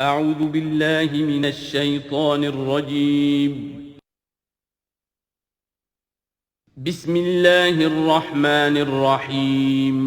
اعوذ باللہ من الشیطان الرجیم بسم اللہ الرحمن الرحیم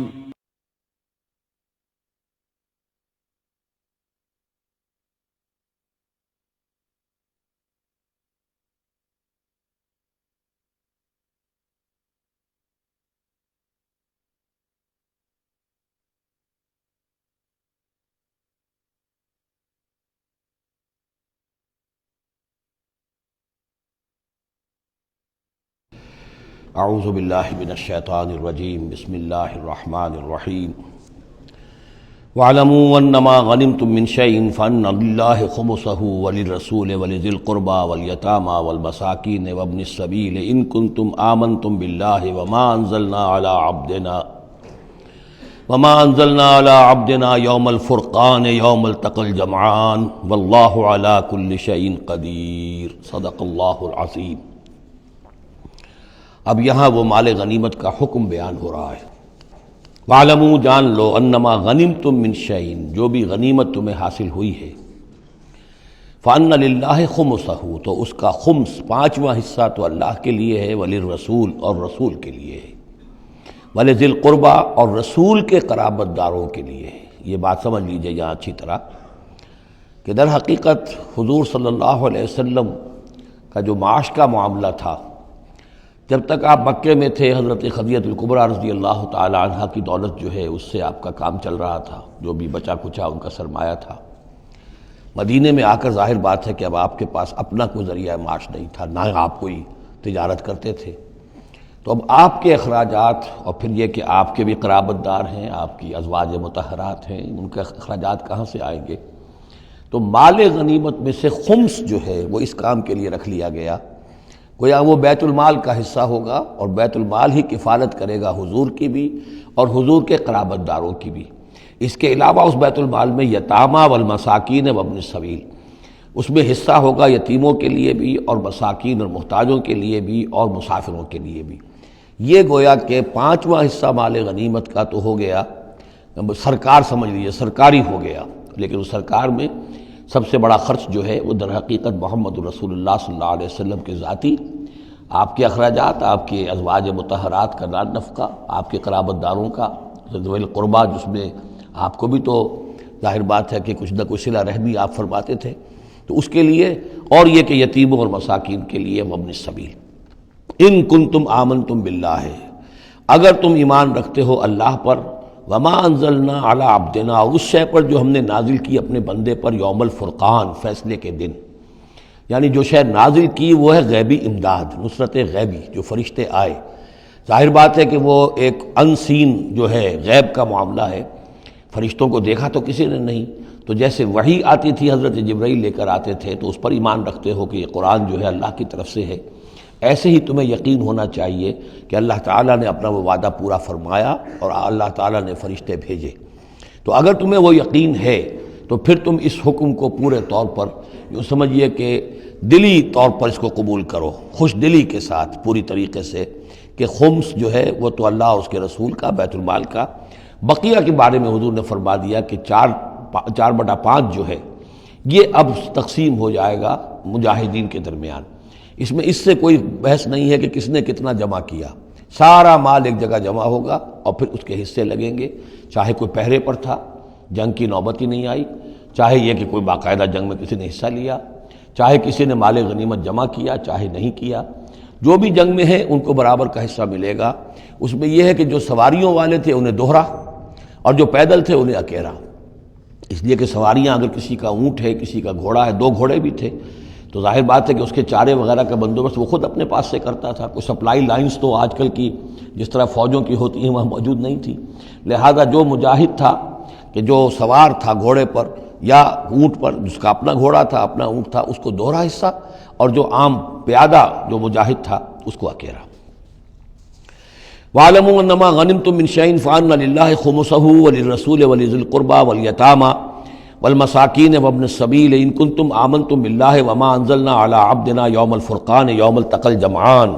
اعوذ باللہ من الشیطان الرجیم بسم اللہ الرحمن الرحیم وَاعْلَمُوا أَنَّمَا غَنِمْتُم مِّن شَيْءٍ فَأَنَّ لِلَّهِ خُمُسَهُ وَلِلرَّسُولِ وَلِذِي الْقُرْبَى وَالْيَتَامَى وَالْمَسَاكِينِ وَابْنِ السَّبِيلِ إِن كُنتُمْ آمَنتُم بِاللَّهِ وَمَا أَنزَلْنَا عَلَى عَبْدِنَا يَوْمَ الْفُرْقَانِ يَوْمَ الْتَقَى الْجَمْعَانِ وَاللَّهُ عَلَى كُلِّ شَيْءٍ قَدِيرٌ صدق اللہ العظیم۔ اب یہاں وہ مال غنیمت کا حکم بیان ہو رہا ہے۔ وَاعْلَمُوا جان لو انما غنمتم من شیء جو بھی غنیمت تمہیں حاصل ہوئی ہے، فَأَنَّ لِلَّهِ خُمُسَهُ تو اس کا خمس پانچواں حصہ تو اللہ کے لیے ہے، وَلِلرَّسُولِ اور رسول کے لیے ہے، وَلِذِي الْقُرْبَى اور رسول کے قرابت داروں کے لیے ہے۔ یہ بات سمجھ لیجئے یہاں اچھی طرح کہ در حقیقت حضور صلی اللہ علیہ وسلم کا جو معاش کا معاملہ تھا، جب تک آپ مکے میں تھے حضرت خدیجہ الکبریٰ رضی اللہ تعالی عنہ کی دولت جو ہے اس سے آپ کا کام چل رہا تھا، جو بھی بچا کچا ان کا سرمایہ تھا۔ مدینے میں آ کر ظاہر بات ہے کہ اب آپ کے پاس اپنا کوئی ذریعہ معاش نہیں تھا، نہ آپ کوئی تجارت کرتے تھے، تو اب آپ کے اخراجات اور پھر یہ کہ آپ کے بھی قرابت دار ہیں، آپ کی ازواج مطہرات ہیں، ان کے اخراجات کہاں سے آئیں گے؟ تو مال غنیمت میں سے خمس جو ہے وہ اس کام کے لیے رکھ لیا گیا، گویا وہ بیت المال کا حصہ ہوگا، اور بیت المال ہی کفالت کرے گا حضور کی بھی اور حضور کے قرابت داروں کی بھی۔ اس کے علاوہ اس بیت المال میں یتامى والمساکین وابن السبیل، اس میں حصہ ہوگا یتیموں کے لیے بھی اور مساکین اور محتاجوں کے لیے بھی اور مسافروں کے لیے بھی۔ یہ گویا کہ پانچواں حصہ مال غنیمت کا تو ہو گیا، سرکار سمجھ لیجیے سرکاری ہو گیا، لیکن اس سرکار میں سب سے بڑا خرچ جو ہے وہ در حقیقت محمد رسول اللہ صلی اللہ علیہ وسلم کے ذاتی، آپ کے اخراجات، آپ کے ازواج مطہرات کا نان نفقہ، آپ کے قرابت داروں کا ذوی القربیٰ، جس میں آپ کو بھی تو ظاہر بات ہے کہ کچھ نہ کچھ صلہ رحمی آپ فرماتے تھے، تو اس کے لیے، اور یہ کہ یتیموں اور مساکین کے لیے وابن السبیل۔ ان کنتم آمنتم باللہ، اگر تم ایمان رکھتے ہو اللہ پر، وما انزلنا علی عبدنا، اس شے پر جو ہم نے نازل کی اپنے بندے پر، یوم الفرقان، فیصلے کے دن، یعنی جو شے نازل کی وہ ہے غیبی امداد، نصرت غیبی، جو فرشتے آئے۔ ظاہر بات ہے کہ وہ ایک انسین جو ہے غیب کا معاملہ ہے، فرشتوں کو دیکھا تو کسی نے نہیں، تو جیسے وحی آتی تھی حضرت جبرائیل لے کر آتے تھے تو اس پر ایمان رکھتے ہو کہ یہ قرآن جو ہے اللہ کی طرف سے ہے، ایسے ہی تمہیں یقین ہونا چاہیے کہ اللہ تعالیٰ نے اپنا وہ وعدہ پورا فرمایا اور اللہ تعالیٰ نے فرشتے بھیجے۔ تو اگر تمہیں وہ یقین ہے تو پھر تم اس حکم کو پورے طور پر یوں سمجھیے کہ دلی طور پر اس کو قبول کرو، خوش دلی کے ساتھ پوری طریقے سے، کہ خمس جو ہے وہ تو اللہ اس کے رسول کا، بیت المال کا۔ بقیہ کے بارے میں حضور نے فرما دیا کہ 4/5 جو ہے یہ اب تقسیم ہو جائے گا مجاہدین کے درمیان۔ اس میں اس سے کوئی بحث نہیں ہے کہ کس نے کتنا جمع کیا، سارا مال ایک جگہ جمع ہوگا اور پھر اس کے حصے لگیں گے، چاہے کوئی پہرے پر تھا، جنگ کی نوبت ہی نہیں آئی، چاہے یہ کہ کوئی باقاعدہ جنگ میں کسی نے حصہ لیا، چاہے کسی نے مال غنیمت جمع کیا، چاہے نہیں کیا، جو بھی جنگ میں ہے ان کو برابر کا حصہ ملے گا۔ اس میں یہ ہے کہ جو سواریوں والے تھے انہیں دوہرا، اور جو پیدل تھے انہیں اکیرا، اس لیے کہ سواریاں اگر کسی کا اونٹ ہے، کسی کا گھوڑا ہے، 2 گھوڑے بھی تھے، تو ظاہر بات ہے کہ اس کے چارے وغیرہ کا بندوبست وہ خود اپنے پاس سے کرتا تھا۔ کوئی سپلائی لائنز تو آج کل کی جس طرح فوجوں کی ہوتی ہیں وہاں موجود نہیں تھی، لہذا جو مجاہد تھا کہ جو سوار تھا گھوڑے پر یا اونٹ پر، جس کا اپنا گھوڑا تھا، اپنا اونٹ تھا، اس کو دوہرا حصہ، اور جو عام پیادہ جو مجاہد تھا اس کو اکیرا۔ وَاعْلَمُوا أَنَّمَا غَنِمْتُم مِّن شَيْءٍ فَأَنَّ لِلَّهِ خُمُسَهُ وَلِلرَّسُولِ وَلِذِي الْقُرْبَى وَالْيَتَامَى والمساکین وابن السبیل ان کنتم آمنتم باللہ وما انزلنا علی عبدنا یوم الفرقان یوم التقى الجمعان،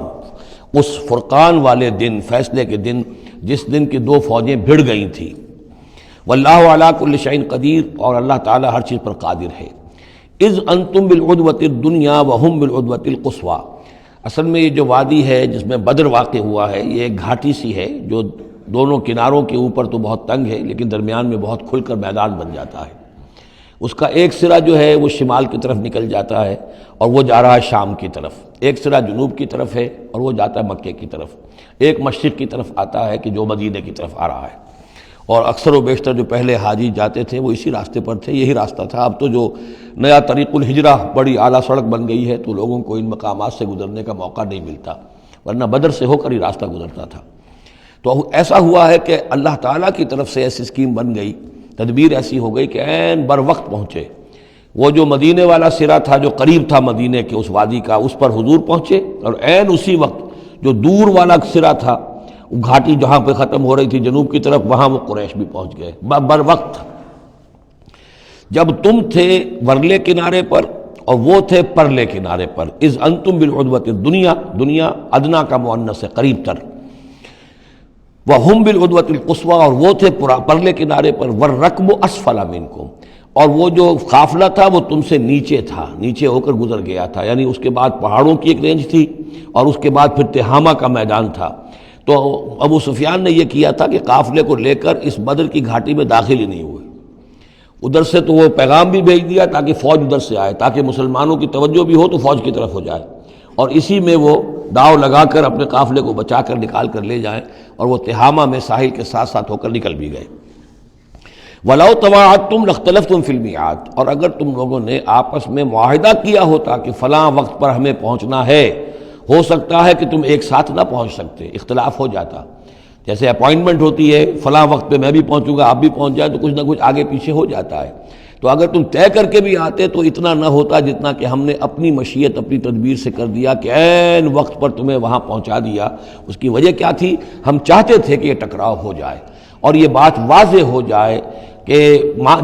اس فرقان والے دن، فیصلے کے دن، جس دن کی 2 فوجیں بھڑ گئی تھیں۔ واللہ علی کل شیء قدیر، اور اللہ تعالیٰ ہر چیز پر قادر ہے۔ اذ انتم بالعدوۃ الدنیا وہم بالعدوۃ القصویٰ، اصل میں یہ جو وادی ہے جس میں بدر واقع ہوا ہے، یہ ایک گھاٹی سی ہے جو دونوں کناروں کے اوپر تو بہت تنگ ہے لیکن درمیان میں بہت کھل کر میدان بن جاتا ہے۔ اس کا ایک سرا جو ہے وہ شمال کی طرف نکل جاتا ہے اور وہ جا رہا ہے شام کی طرف، ایک سرا جنوب کی طرف ہے اور وہ جاتا ہے مکے کی طرف، ایک مشرق کی طرف آتا ہے کہ جو مدینے کی طرف آ رہا ہے، اور اکثر و بیشتر جو پہلے حاجی جاتے تھے وہ اسی راستے پر تھے، یہی راستہ تھا۔ اب تو جو نیا طریق الہجرہ بڑی اعلیٰ سڑک بن گئی ہے تو لوگوں کو ان مقامات سے گزرنے کا موقع نہیں ملتا، ورنہ بدر سے ہو کر ہی راستہ گزرتا تھا۔ تو ایسا ہوا ہے کہ اللہ تعالیٰ کی طرف سے ایسی اسکیم بن گئی، تدبیر ایسی ہو گئی کہ عین بر وقت پہنچے، وہ جو مدینے والا سرا تھا جو قریب تھا مدینے کے اس وادی کا، اس پر حضور پہنچے، اور عین اسی وقت جو دور والا سرا تھا، گھاٹی جہاں پہ ختم ہو رہی تھی جنوب کی طرف، وہاں وہ قریش بھی پہنچ گئے بر وقت۔ جب تم تھے ورلے کنارے پر اور وہ تھے پرلے کنارے پر، اذ انتم بالعدوۃ الدنیا، دنیا ادنا کا مؤنث ہے قریب تر، وہم بالعدوۃ القصویٰ، اور وہ تھے پرلے کنارے پر، والرکب اسفل منکم، اور وہ جو قافلہ تھا وہ تم سے نیچے تھا، نیچے ہو کر گزر گیا تھا، یعنی اس کے بعد پہاڑوں کی ایک رینج تھی اور اس کے بعد پھر تہامہ کا میدان تھا۔ تو ابو سفیان نے یہ کیا تھا کہ قافلے کو لے کر اس بدر کی گھاٹی میں داخل ہی نہیں ہوئے، ادھر سے تو وہ پیغام بھی بھیج دیا تاکہ فوج ادھر سے آئے، تاکہ مسلمانوں کی توجہ بھی ہو تو فوج کی طرف ہو جائے، اور اسی میں وہ داؤ لگا کر اپنے قافلے کو بچا کر نکال کر لے جائیں، اور وہ تہامہ میں ساحل کے ساتھ ساتھ ہو کر نکل بھی گئے۔ وَلَوْ تَوَاعَدتُّمْ لَاخْتَلَفْتُمْ فِي الْمِيعَادِ، اور اگر تم لوگوں نے آپس میں معاہدہ کیا ہوتا کہ فلاں وقت پر ہمیں پہنچنا ہے، ہو سکتا ہے کہ تم ایک ساتھ نہ پہنچ سکتے، اختلاف ہو جاتا، جیسے اپوائنٹمنٹ ہوتی ہے فلاں وقت پہ میں بھی پہنچوں گا آپ بھی پہنچ جائے تو کچھ نہ کچھ آگے پیچھے ہو جاتا ہے، تو اگر تم طے کر کے بھی آتے تو اتنا نہ ہوتا جتنا کہ ہم نے اپنی مشیت اپنی تدبیر سے کر دیا کہ عین وقت پر تمہیں وہاں پہنچا دیا۔ اس کی وجہ کیا تھی؟ ہم چاہتے تھے کہ یہ ٹکراؤ ہو جائے اور یہ بات واضح ہو جائے کہ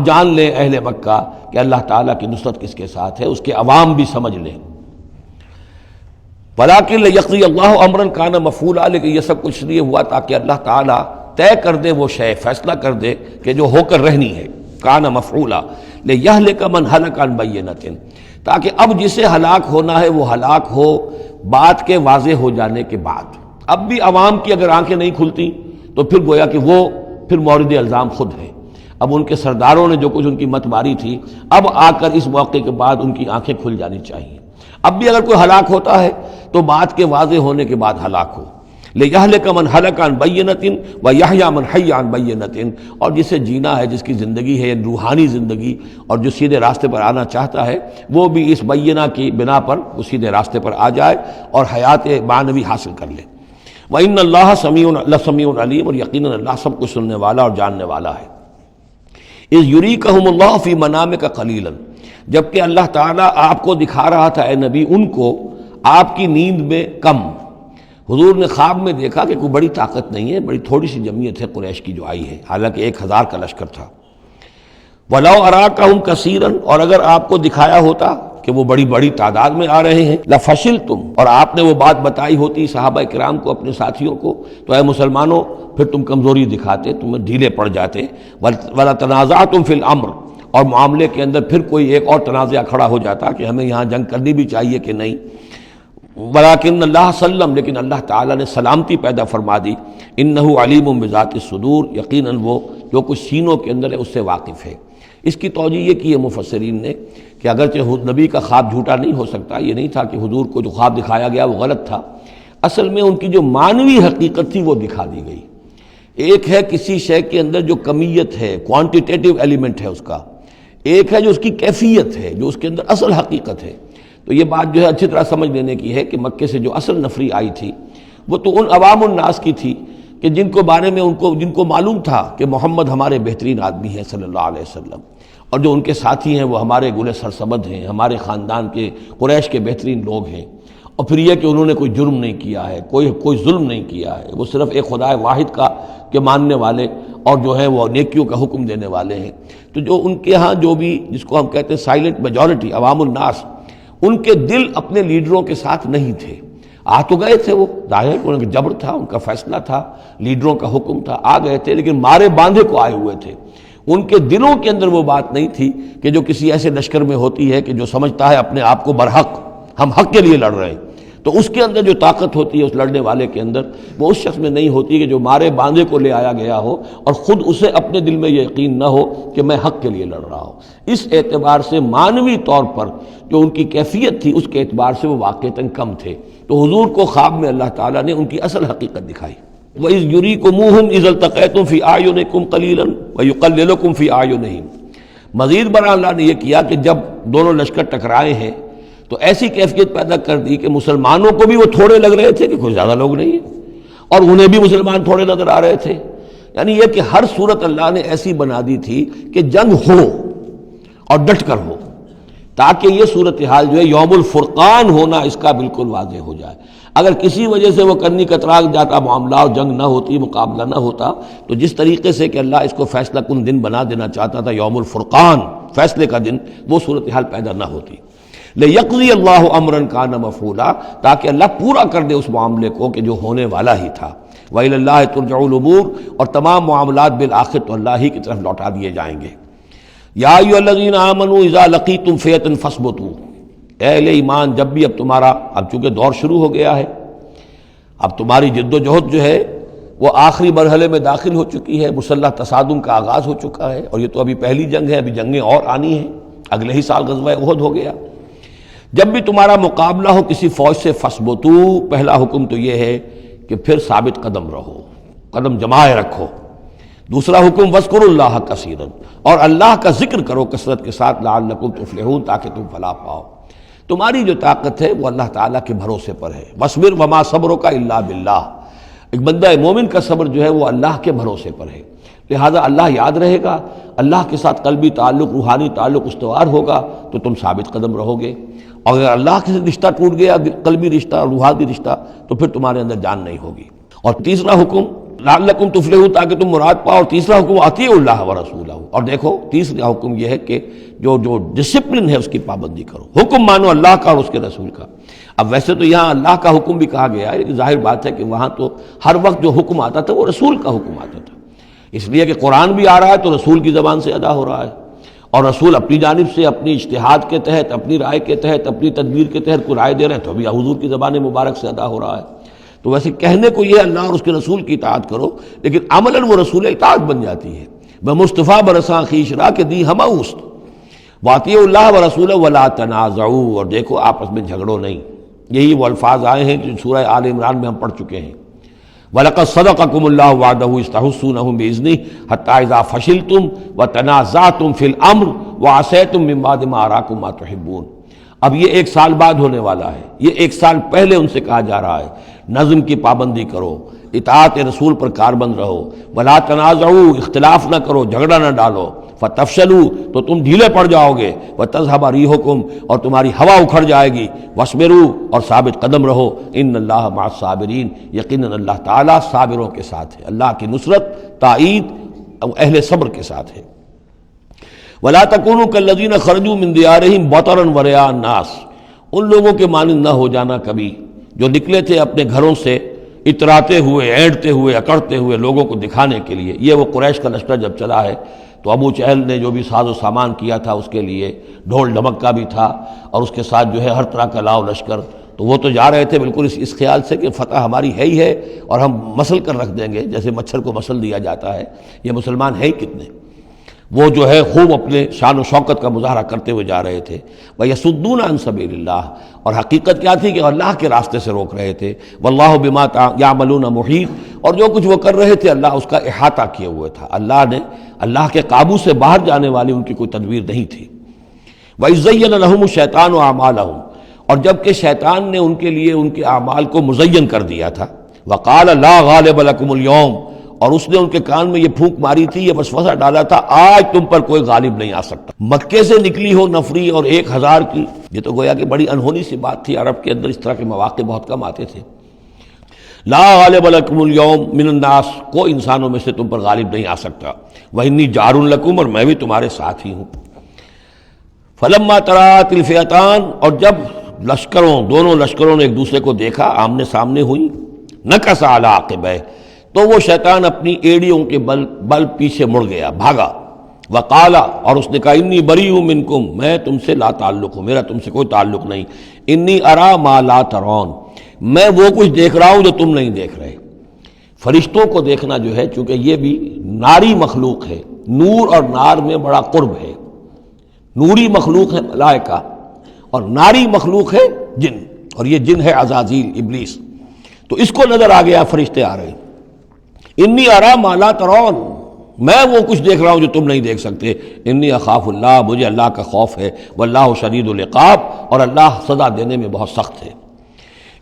جان لیں اہل مکہ کہ اللہ تعالیٰ کی نصرت کس کے ساتھ ہے، اس کے عوام بھی سمجھ لیں۔ وَلَٰكِن لِيَقْضِيَ اللَّهُ أَمْرًا كَانَ مَفْعُولًا، لیکن یہ سب کچھ لیے ہوا تاکہ اللہ تعالیٰ طے کر دے وہ شے، فیصلہ کر دے کہ جو ہو کر رہنی ہے، کان مفعولا لِيَهْلِكَ مَنْ هَلَكَ عَنْ بَيِّنَةٍ، تاکہ اب جسے ہلاک ہونا ہے وہ ہلاک ہو بات کے واضح ہو جانے کے بعد۔ اب بھی عوام کی اگر آنکھیں نہیں کھلتی تو پھر گویا کہ وہ پھر مورد الزام خود ہے، اب ان کے سرداروں نے جو کچھ ان کی مت ماری تھی، اب آ کر اس موقع کے بعد ان کی آنکھیں کھل جانی چاہیے۔ اب بھی اگر کوئی ہلاک ہوتا ہے تو بات کے واضح ہونے کے بعد ہلاک ہو، لِيَهْلِكَ مَنْ هَلَكَ عَنْ بَيِّنَةٍ وَيَحْيَىٰ مَنْ حَيَّ عَنْ بَيِّنَةٍ، اور جسے جینا ہے، جس کی زندگی ہے روحانی زندگی، اور جو سیدھے راستے پر آنا چاہتا ہے وہ بھی اس بینہ کی بنا پر وہ سیدھے راستے پر آ جائے اور حیات معنوی حاصل کر لے۔ وَإِنَّ اللَّهَ سَمِيعٌ عَلِيمٌ، اور یقیناً اللہ سب کچھ سننے والا اور جاننے والا ہے۔ اِذْ يُرِيكَهُمُ اللَّهُ فِي مَنَامِكَ قَلِيلًا، جبکہ اللہ تعالیٰ آپ کو دکھا رہا تھا اے نبی ان کو آپ کی نیند میں کم۔ حضور نے خواب میں دیکھا کہ کوئی بڑی طاقت نہیں ہے، بڑی تھوڑی سی جمعیت ہے قریش کی جو آئی ہے، حالانکہ 1000 کا لشکر تھا۔ وَلَوْ أَرَاكَهُمْ كَثِيرًا، اور اگر آپ کو دکھایا ہوتا کہ وہ بڑی بڑی تعداد میں آ رہے ہیں، لَفَشِلْتُمْ، اور آپ نے وہ بات بتائی ہوتی صحابہ کرام کو، اپنے ساتھیوں کو، تو اے مسلمانوں پھر تم کمزوری دکھاتے، تم ڈھیلے پڑ جاتے۔ وَلَا تَنَازَعْتُمْ فِي الْأَمْرِ، اور معاملے کے اندر پھر کوئی ایک اور تنازع کھڑا ہو جاتا کہ ہمیں یہاں جنگ کرنی بھی چاہیے کہ نہیں۔ وَلَٰكِنَّ اللَّهَ سَلَّمَ، لیکن اللہ تعالیٰ نے سلامتی پیدا فرما دی۔ إِنَّهُ عَلِيمٌ بِذَاتِ الصُّدُورِ، یقیناً وہ جو کچھ سینوں کے اندر ہے اس سے واقف ہے۔ اس کی توجیہ یہ کی ہے مفسرین نے کہ اگرچہ نبی کا خواب جھوٹا نہیں ہو سکتا، یہ نہیں تھا کہ حضور کو جو خواب دکھایا گیا وہ غلط تھا، اصل میں ان کی جو معنوی حقیقت تھی وہ دکھا دی گئی۔ ایک ہے کسی شے کے اندر جو کمیت ہے، کوانٹیٹیو ایلیمنٹ ہے اس کا، ایک ہے جو اس کی کیفیت ہے، جو اس کے اندر اصل حقیقت ہے۔ تو یہ بات جو ہے اچھی طرح سمجھ لینے کی ہے کہ مکے سے جو اصل نفری آئی تھی وہ تو ان عوام الناس کی تھی کہ جن کو بارے میں جن کو معلوم تھا کہ محمد ہمارے بہترین آدمی ہیں صلی اللہ علیہ وسلم، اور جو ان کے ساتھی ہیں وہ ہمارے گل سرسبد ہیں، ہمارے خاندان کے قریش کے بہترین لوگ ہیں، اور پھر یہ کہ انہوں نے کوئی جرم نہیں کیا ہے، کوئی ظلم نہیں کیا ہے، وہ صرف ایک خدا واحد کا کے ماننے والے اور جو ہے وہ نیکیوں کا حکم دینے والے ہیں۔ تو جو ان کے ہاں جو بھی جس کو ہم کہتے ہیں سائلنٹ میجورٹی، عوام الناس، ان کے دل اپنے لیڈروں کے ساتھ نہیں تھے۔ آ تو گئے تھے، وہ ظاہر ان کا جبر تھا، ان کا فیصلہ تھا، لیڈروں کا حکم تھا، آ گئے تھے، لیکن مارے باندھے کو آئے ہوئے تھے۔ ان کے دلوں کے اندر وہ بات نہیں تھی کہ جو کسی ایسے لشکر میں ہوتی ہے کہ جو سمجھتا ہے اپنے آپ کو برحق، ہم حق کے لیے لڑ رہے ہیں، تو اس کے اندر جو طاقت ہوتی ہے اس لڑنے والے کے اندر، وہ اس شخص میں نہیں ہوتی کہ جو مارے باندھے کو لے آیا گیا ہو اور خود اسے اپنے دل میں یہ یقین نہ ہو کہ میں حق کے لیے لڑ رہا ہوں۔ اس اعتبار سے معنوی طور پر جو ان کی کیفیت تھی اس کے اعتبار سے وہ واقعتاً کم تھے، تو حضور کو خواب میں اللہ تعالیٰ نے ان کی اصل حقیقت دکھائی۔ وَإِذْ يُرِيكُمُوهُمْ إِذْ الْتَقَيْتُمْ فِي أَعْيُنِكُمْ قَلِيلًا وَيُقَلِّلُكُمْ فِي أَعْيُنِهِمْ۔ مزید برآں اللہ نے یہ کیا کہ جب دونوں لشکر ٹکرائے ہیں تو ایسی کیفیت پیدا کر دی کہ مسلمانوں کو بھی وہ تھوڑے لگ رہے تھے کہ کوئی زیادہ لوگ نہیں ہیں، اور انہیں بھی مسلمان تھوڑے نظر آ رہے تھے۔ یعنی یہ کہ ہر صورت اللہ نے ایسی بنا دی تھی کہ جنگ ہو اور ڈٹ کر ہو، تاکہ یہ صورتحال جو ہے یوم الفرقان ہونا اس کا بالکل واضح ہو جائے۔ اگر کسی وجہ سے وہ کنی کترا جاتا معاملہ اور جنگ نہ ہوتی، مقابلہ نہ ہوتا، تو جس طریقے سے کہ اللہ اس کو فیصلہ کن دن بنا دینا چاہتا تھا، یوم الفرقان، فیصلے کا دن، وہ صورتحال پیدا نہ ہوتی۔ لِيَقْضِيَ اللَّهُ أَمْرًا كَانَ مَفْعُولًا، تاکہ اللہ پورا کر دے اس معاملے کو کہ جو ہونے والا ہی تھا۔ وَإِلَى اللَّهِ تُرْجَعُ الْأُمُورُ، اور تمام معاملات بالآخر تو اللہ ہی کی طرف لوٹا دیے جائیں گے۔ یا ایھا الذین آمنوا اذا لقیتم فئۃ فاثبتوا، اے اہل ایمان جب بھی اب تمہارا، اب چونکہ دور شروع ہو گیا ہے، اب تمہاری جد و جہد جو ہے وہ آخری مرحلے میں داخل ہو چکی ہے، مسلح تصادم کا آغاز ہو چکا ہے، اور یہ تو ابھی پہلی جنگ ہے، ابھی جنگیں اور آنی ہیں، اگلے ہی سال غزوہ احد ہو گیا۔ جب بھی تمہارا مقابلہ ہو کسی فوج سے فاثبتوا، پہلا حکم تو یہ ہے کہ پھر ثابت قدم رہو، قدم جمائے رکھو۔ دوسرا حکم وَاذْكُرُوا اللَّهَ كَثِيرًا، اور اللہ کا ذکر کرو کثرت کے ساتھ، لعلکم تفلحون، تاکہ تم فلاح پاؤ۔ تمہاری جو طاقت ہے وہ اللہ تعالیٰ کے بھروسے پر ہے۔ وَاصْبِرْ وَمَا صَبْرُكَ إِلَّا بِاللَّهِ، ایک بندہ مومن کا صبر جو ہے وہ اللہ کے بھروسے پر ہے، لہذا اللہ یاد رہے گا، اللہ کے ساتھ قلبی تعلق، روحانی تعلق استوار ہوگا تو تم ثابت قدم رہو گے، اور اگر اللہ کے رشتہ ٹوٹ گیا، قلبی رشتہ، روحانی رشتہ، تو پھر تمہارے اندر جان نہیں ہوگی۔ اور تیسرا حکم لعلکم تفلحون، تاکہ تم مراد پاؤ، اور تیسرا حکم اطیعوا اللہ ورسولہ، اور دیکھو تیسرا حکم یہ ہے کہ جو ڈسپلن ہے اس کی پابندی کرو، حکم مانو اللہ کا اور اس کے رسول کا۔ اب ویسے تو یہاں اللہ کا حکم بھی کہا گیا ہے، لیکن ظاہر بات ہے کہ وہاں تو ہر وقت جو حکم آتا تھا وہ رسول کا حکم آتا تھا، اس لیے کہ قرآن بھی آ رہا ہے تو رسول کی زبان سے ادا ہو رہا ہے، اور رسول اپنی جانب سے اپنی اجتہاد کے تحت، اپنی رائے کے تحت، اپنی تدبیر کے تحت کوئی رائے دے رہے ہیں تو بھی حضور کی زبان مبارک سے ادا ہو رہا ہے۔ تو ویسے کہنے کو یہ اللہ اور اس کے رسول کی اطاعت کرو، لیکن عملاً وہ رسول اطاعت بن جاتی ہے۔ بمصطفیٰ برساں خویش را کے دی ہمہ اوست، واطیعوا اللہ ورسولہ ولا تنازعوا، اور دیکھو آپس میں جھگڑو نہیں۔ یہی وہ الفاظ آئے ہیں جو سورہ آل عمران میں ہم پڑھ چکے ہیں۔ وَلَقَدْ صَدَقَكُمُ اللَّهُ وَعْدَهُ إِذْ تَحُسُّونَهُمْ بِإِذْنِهِ حَتَّى إِذَا فَشِلْتُمْ وَتَنَازَعْتُمْ فِي الْأَمْرِ وَعَصَيْتُمْ مِن بَعْدِ مَا أَرَاكُمْ مَا تُحِبُّونَ۔ اب یہ ایک سال بعد ہونے والا ہے، یہ ایک سال پہلے ان سے کہا جا رہا ہے نظم کی پابندی کرو، اطاعت رسول پر کاربند رہو، ولا تنازعوا، اختلاف نہ کرو، جھگڑا نہ ڈالو، فتفشلوا، تو تم ڈھیلے پڑ جاؤ گے، وتذهب ريحكم، اور تمہاری ہوا اکھڑ جائے گی، واصبروا، اور ثابت قدم رہو، ان اللہ مع الصابرین، یقیناً اللہ تعالیٰ صابروں کے ساتھ ہے، اللہ کی نصرت، تائید اہل صبر کے ساتھ ہے۔ ولا تکونوا کالذین خرجوا من دیارہم بطرا ورئاء الناس، ان لوگوں کے مانند نہ ہو جانا کبھی جو نکلے تھے اپنے گھروں سے اتراتے ہوئے، اینٹتے ہوئے، اکڑتے ہوئے لوگوں کو دکھانے کے لیے۔ یہ وہ قریش کا لشکر جب چلا ہے تو ابو جہل نے جو بھی ساز و سامان کیا تھا اس کے لیے ڈھول ڈھمک کا بھی تھا، اور اس کے ساتھ جو ہے ہر طرح کا لاؤ لشکر، تو وہ تو جا رہے تھے بالکل اس خیال سے کہ فتح ہماری ہے ہی ہے، اور ہم مسل کر رکھ دیں گے، جیسے مچھر کو مسل دیا جاتا ہے۔ یہ مسلمان ہیں کتنے، وہ جو ہے خوب اپنے شان و شوکت کا مظاہرہ کرتے ہوئے جا رہے تھے۔ وَيَصُدُّونَ عَن سَبِيلِ اللَّهِ، اور حقیقت کیا تھی کہ اللہ کے راستے سے روک رہے تھے۔ وَاللَّهُ بِمَا يَعْمَلُونَ مُحِيطٌ، اور جو کچھ وہ کر رہے تھے اللہ اس کا احاطہ کیے ہوئے تھا، اللہ کے قابو سے باہر جانے والی ان کی کوئی تدبیر نہیں تھی۔ وَإِذْ زَيَّنَ لَهُمُ الشَّيْطَانُ أَعْمَالَهُمْ، اور جب کہ شیطان نے ان کے لیے ان کے اعمال کو مزین کر دیا تھا۔ وَقَالَ لَا غَالِبَ لَكُمُ الْيَوْمَ، اور اس نے ان کے کان میں یہ پھونک ماری تھی، یہ وسوسہ ڈالا تھا، آج تم پر کوئی غالب نہیں آ سکتا۔ مکے سے نکلی ہو نفری اور 1000 کی، یہ تو گویا کہ بڑی انہونی سی بات تھی، عرب کے اندر اس طرح کے مواقع بہت کم آتے تھے۔ لا غالب لکم اليوم من الناس، کوئی انسانوں میں سے تم پر غالب نہیں آ سکتا۔ وانی جار لکم، اور میں بھی تمہارے ساتھ ہی ہوں۔ فلما تراءت الفئتان، اور جب دونوں لشکروں نے ایک دوسرے کو دیکھا، آمنے سامنے ہوئی، نکص علی عقبیہ، تو وہ شیطان اپنی ایڑیوں کے بل پیچھے مڑ گیا، بھاگا۔ وقال، اور اس نے کہا انی بریء منکم، میں تم سے لا تعلق ہوں، میرا تم سے کوئی تعلق نہیں، انی ارا ما لا ترون، میں وہ کچھ دیکھ رہا ہوں جو تم نہیں دیکھ رہے۔ فرشتوں کو دیکھنا جو ہے، چونکہ یہ بھی ناری مخلوق ہے، نور اور نار میں بڑا قرب ہے، نوری مخلوق ہے ملائکہ اور ناری مخلوق ہے جن، اور یہ جن ہے عزازیل ابلیس، تو اس کو نظر آ گیا فرشتے آ رہے ہیں۔ انی ارا ما لا ترون، میں وہ کچھ دیکھ رہا ہوں جو تم نہیں دیکھ سکتے، انی اخاف اللہ، مجھے اللہ کا خوف ہے، واللہ شدید العقاب، اور اللہ سزا دینے میں بہت سخت ہے۔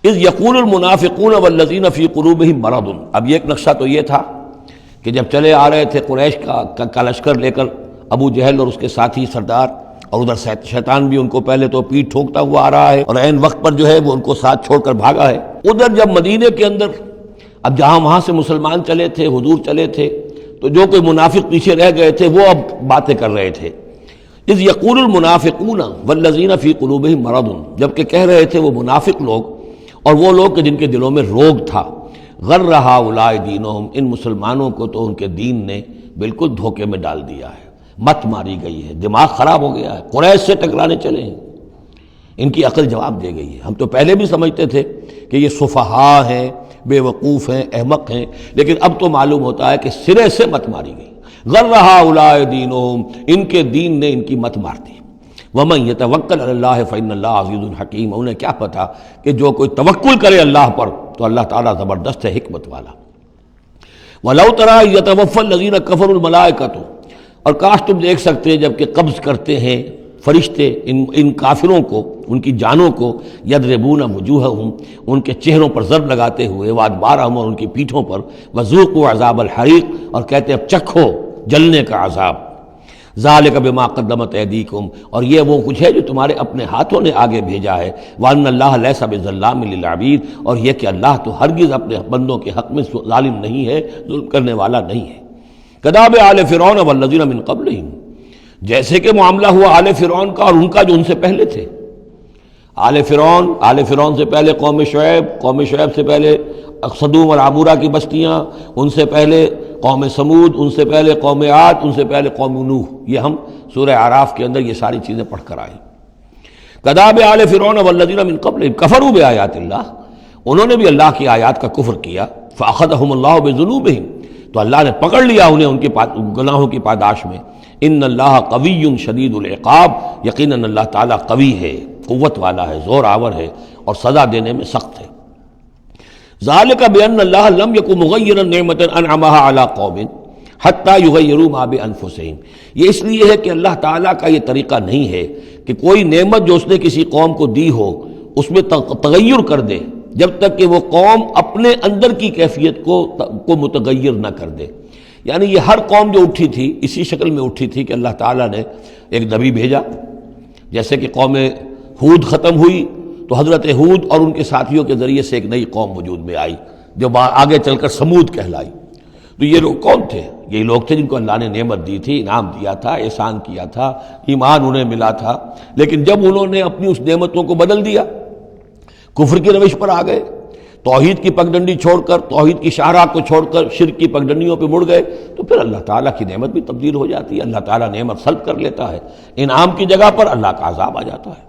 اذ یقول المنافقون والذین فی قلوبہم مرض، اب یہ ایک نقشہ تو یہ تھا کہ جب چلے آ رہے تھے قریش کا لشکر لے کر ابو جہل اور اس کے ساتھی سردار، اور ادھر شیطان بھی ان کو پہلے تو پیٹ ٹھوکتا ہوا آ رہا ہے، اور عین وقت پر جو ہے وہ ان کو ساتھ چھوڑ کر بھاگا ہے۔ ادھر جب مدینے کے اندر اب جہاں وہاں سے مسلمان چلے تھے، حضور چلے تھے، تو جو کوئی منافق پیچھے رہ گئے تھے وہ اب باتیں کر رہے تھے۔ اذ یقول المنافقون والذین فی قلوبہم مرض، جبکہ کہہ رہے تھے وہ منافق لوگ اور وہ لوگ کہ جن کے دلوں میں روگ تھا، غر ہؤلاء دینہم، ان مسلمانوں کو تو ان کے دین نے بالکل دھوکے میں ڈال دیا ہے، مت ماری گئی ہے، دماغ خراب ہو گیا ہے، قریش سے ٹکرانے چلے ہیں، ان کی عقل جواب دے گئی ہے۔ ہم تو پہلے بھی سمجھتے تھے کہ یہ سفہاء ہیں، بے وقوف ہیں، احمق ہیں، لیکن اب تو معلوم ہوتا ہے کہ سرے سے مت ماری گئی۔ غر ہؤلاء دینہم، ان کے دین نے ان کی مت مار دی۔ ومن یتوکل علی اللہ فإن اللہ عزیز حکیم، انہیں کیا پتا کہ جو کوئی توکل کرے اللہ پر تو اللہ تعالیٰ زبردست ہے، حکمت والا۔ وَلَوْ تَرَىٰ يَتَوَفَّى الَّذِينَ كَفَرُوا الْمَلَائِكَةُ، اور کاش تم دیکھ سکتے جب کہ قبض کرتے ہیں فرشتے ان کافروں کو، ان کی جانوں کو، یضربون وجوہہم، ان کے چہروں پر ضرب لگاتے ہوئے، وادبارہم، اور ان کی پیٹھوں پر، وذوقوا عذاب الحریق، اور کہتے اب چکھو جلنے کا عذاب، ذالک بما قدمت ایدیکم، اور یہ وہ کچھ ہے جو تمہارے اپنے ہاتھوں نے آگے بھیجا ہے، وان اللہ لیس بظلام للعبید، اور یہ کہ اللہ تو ہرگز اپنے بندوں کے حق میں ظالم نہیں ہے، ظلم کرنے والا نہیں ہے۔ کداب آل فرعون والذین من قبلہم، جیسے کہ معاملہ ہوا آل فرعون کا اور ان کا جو ان سے پہلے تھے۔ آل فرعون سے پہلے قوم شعیب سے پہلے صدوم اور عمورہ کی بستیاں، ان سے پہلے قوم سمود، ان سے پہلے قوم عاد، ان سے پہلے قوم نوح، یہ ہم سورہ اعراف کے اندر یہ ساری چیزیں پڑھ کر آئے۔ کداب آل فرعون والذین من قبلہم کفروا بآیات اللہ، انہوں نے بھی اللہ کی آیات کا کفر کیا، فأخذہم اللہ بذنوبہم، تو اللہ نے پکڑ لیا انہیں ان کے گناہوں کی پاداش میں۔ ان اللہ قوی شدید العقاب، یقیناً اللہ تعالیٰ قوی ہے، قوت والا ہے، زور آور ہے، اور سزا دینے میں سخت ہے۔ ذالک بان اللہ لم یکن مغیرا نعمۃ انعمها علی قوم حتی یغیروا ما بانفسہم، یہ اس لیے ہے کہ اللہ تعالیٰ کا یہ طریقہ نہیں ہے کہ کوئی نعمت جو اس نے کسی قوم کو دی ہو اس میں تغیر کر دے جب تک کہ وہ قوم اپنے اندر کی کیفیت کو متغیر نہ کر دے۔ یعنی یہ ہر قوم جو اٹھی تھی اسی شکل میں اٹھی تھی کہ اللہ تعالیٰ نے ایک نبی بھیجا، جیسے کہ قوم ہود ختم ہوئی تو حضرت ہود اور ان کے ساتھیوں کے ذریعے سے ایک نئی قوم وجود میں آئی جو آگے چل کر سمود کہلائی۔ تو یہ لوگ کون تھے؟ یہ لوگ تھے جن کو اللہ نے نعمت دی تھی، انعام دیا تھا، احسان کیا تھا، ایمان انہیں ملا تھا، لیکن جب انہوں نے اپنی اس نعمتوں کو بدل دیا، کفر کی روش پر آ گئے، توحید کی پگڈنڈی چھوڑ کر، توحید کی شاہراہ کو چھوڑ کر شرک کی پگڈنڈیوں پہ مڑ گئے، تو پھر اللہ تعالیٰ کی نعمت بھی تبدیل ہو جاتی ہے، اللہ تعالیٰ نعمت سلب کر لیتا ہے، انعام کی جگہ پر اللہ کا عذاب آ جاتا ہے۔